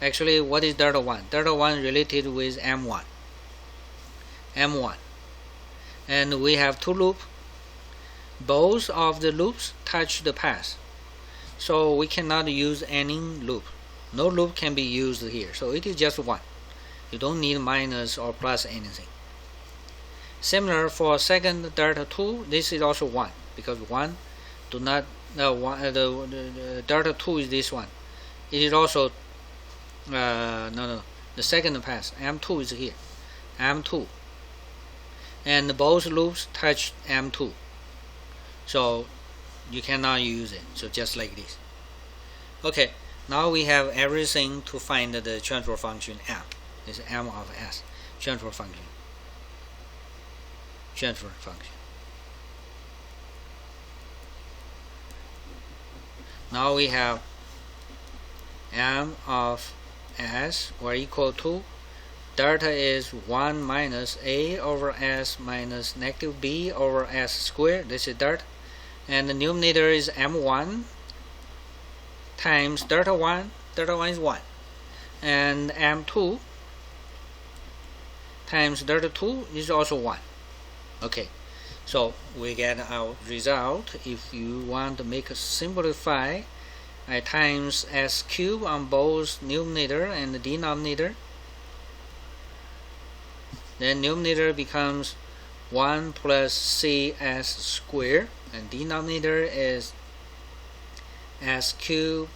Actually, what is delta 1? Delta 1 related with M1. And we have 2 loops. Both of the loops touch the path, so we cannot use any loop. No loop can be used here, so it is just 1. You don't need minus or plus anything. Similar for second delta 2, this is also 1, because 1 do not the delta 2 is this one. It is also the second path, M2 is here, M2, and both loops touch M2, so you cannot use it. So just like this. Okay, now we have everything to find the transfer function M. This is M of S, transfer function. Now we have M of S or equal to delta is 1 minus A over S minus negative B over S squared. This is delta. And the numerator is M1 times delta 1. Delta 1 is 1. And M2 times delta 2 is also 1. Okay, so we get our result. If you want to make a simplify, I times S cubed on both numerator and the denominator. Then numerator becomes 1 plus CS squared, and denominator is S cubed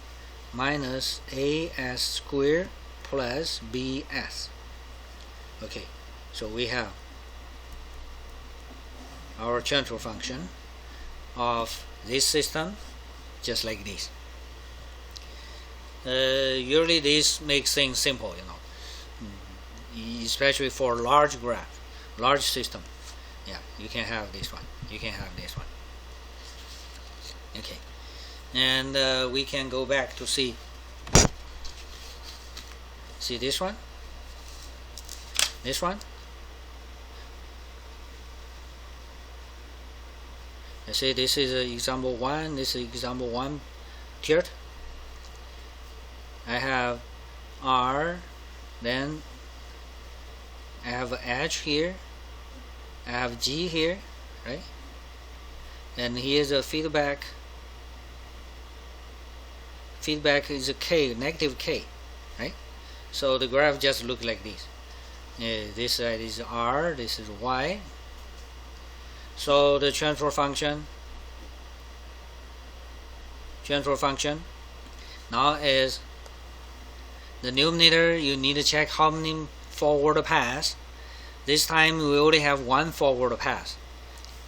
minus AS squared plus BS. Okay, so we have our transfer function of this system just like this. Usually this makes things simple, especially for large graph, large system. Yeah, you can have this one, you can have this one. Okay, and we can go back to see this one, You see, this is example 1, this is example 1 tiered. I have R, then I have H here, I have G here, right? And here's a feedback. Feedback is a K, negative K, right? So the graph just looks like this. This side is R, this is Y. So the transfer function now is the numerator. You need to check how many forward pass. This time we only have one forward pass,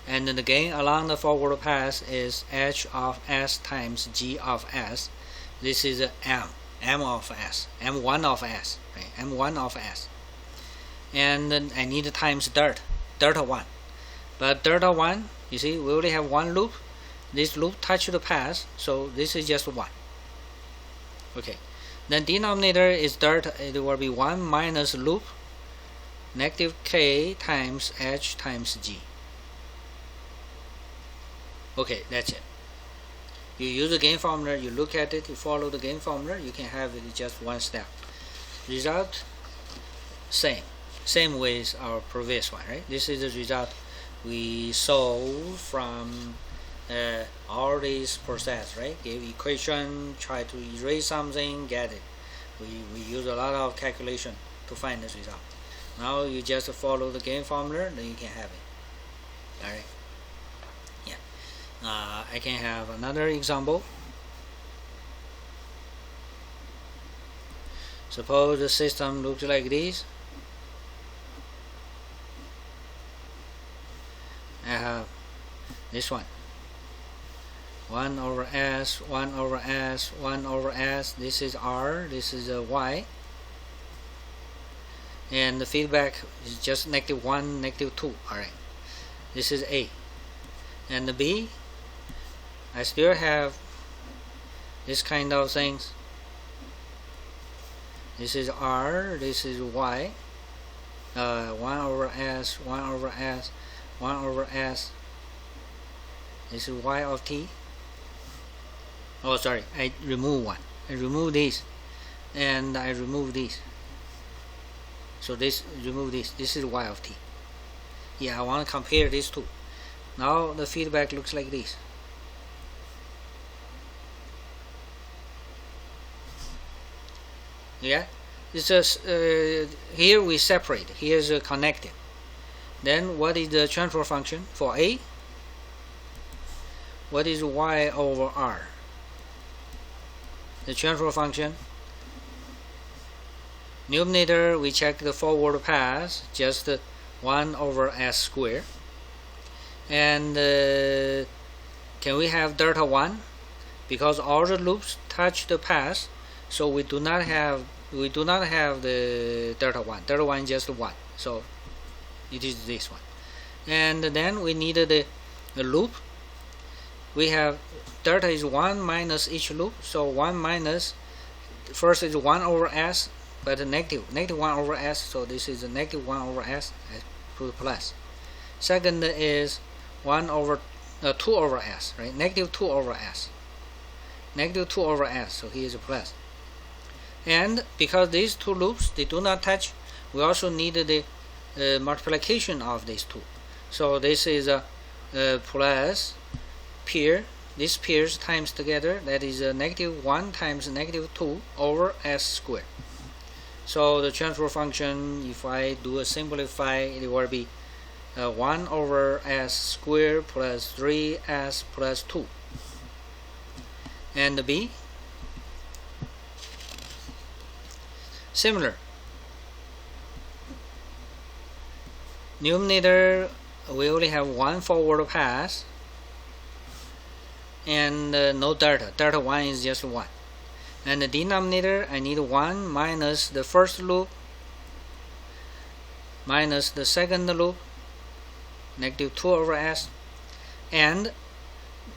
and the gain along the forward pass is H of S times G of S. This is M of S, M1 of S, right? M1 of S. And then I need times delta 1. But delta 1, you see, we only have one loop. This loop touched the pass, so this is just 1. Okay. Then denominator is delta, it will be 1 minus loop negative K times H times G. Okay, that's it. You use the gain formula, you look at it, you follow the gain formula, you can have it just one step. Result, same way as our previous one, right? This is the result we solve from all this process, right? Give equation, try to erase something, get it. We use a lot of calculation to find this result. Now you just follow the gain formula, then you can have it. Alright. Yeah. I can have another example. Suppose the system looks like this. I have this one. 1 over S, 1 over S, 1 over S. This is R, this is Y. And the feedback is just negative 1, negative 2. Alright. This is A. And the B, I still have this kind of things. This is R, this is Y. 1 over S, 1 over S, 1 over S. This is Y of T. Oh, sorry, I remove one. I remove this, and I remove this. So this, remove this. This is Y of T. Yeah, I want to compare these two. Now the feedback looks like this. Yeah, it's just here we separate. Here's a connected. Then what is the transfer function for A? What is Y over R? The transfer function. Numerator, we check the forward pass, just 1 over S squared. And can we have delta 1? Because all the loops touch the pass, so we do not have the delta 1. Delta 1 is just 1. So it is this one. And then we need the loop. We have delta is 1 minus each loop, so 1 minus, first is 1 over S, but negative 1 over S, so this is a negative 1 over S, I put plus. Second is 1 over 2 over S, right? Negative 2 over S. Negative 2 over S, so here is a plus. And because these two loops, they do not touch, we also need the multiplication of these two. So this is a plus pair, these pairs times together, that is a negative 1 times negative 2 over S squared. So the transfer function, if I do a simplify, it will be 1 over S squared plus 3S plus 2. And the B, similar. Numerator, we only have one forward pass, and no delta. Delta 1 is just 1. And the denominator, I need 1 minus the first loop minus the second loop, negative 2 over S. And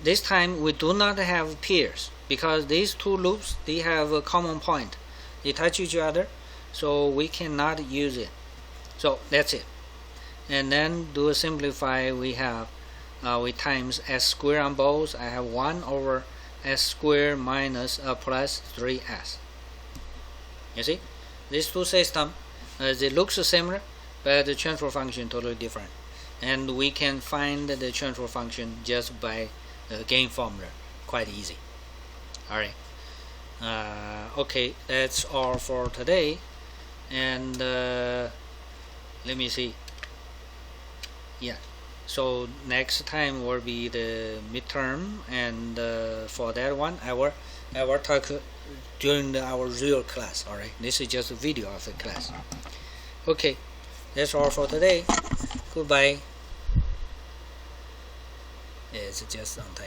this time we do not have pairs, because these two loops, they have a common point. They touch each other, so we cannot use it. So that's it. And then do a simplify, we have we times s squared on both. I have 1 over s squared minus plus 3s. You see, these two systems, they look similar, but the transfer function totally different. And we can find the transfer function just by the gain formula, quite easy. Alright, okay, that's all for today. And let me see. Yeah, so next time will be the midterm, and for that one I will talk during our real class. Alright, this is just a video of the class. Okay, that's all for today. Goodbye. It's just on time.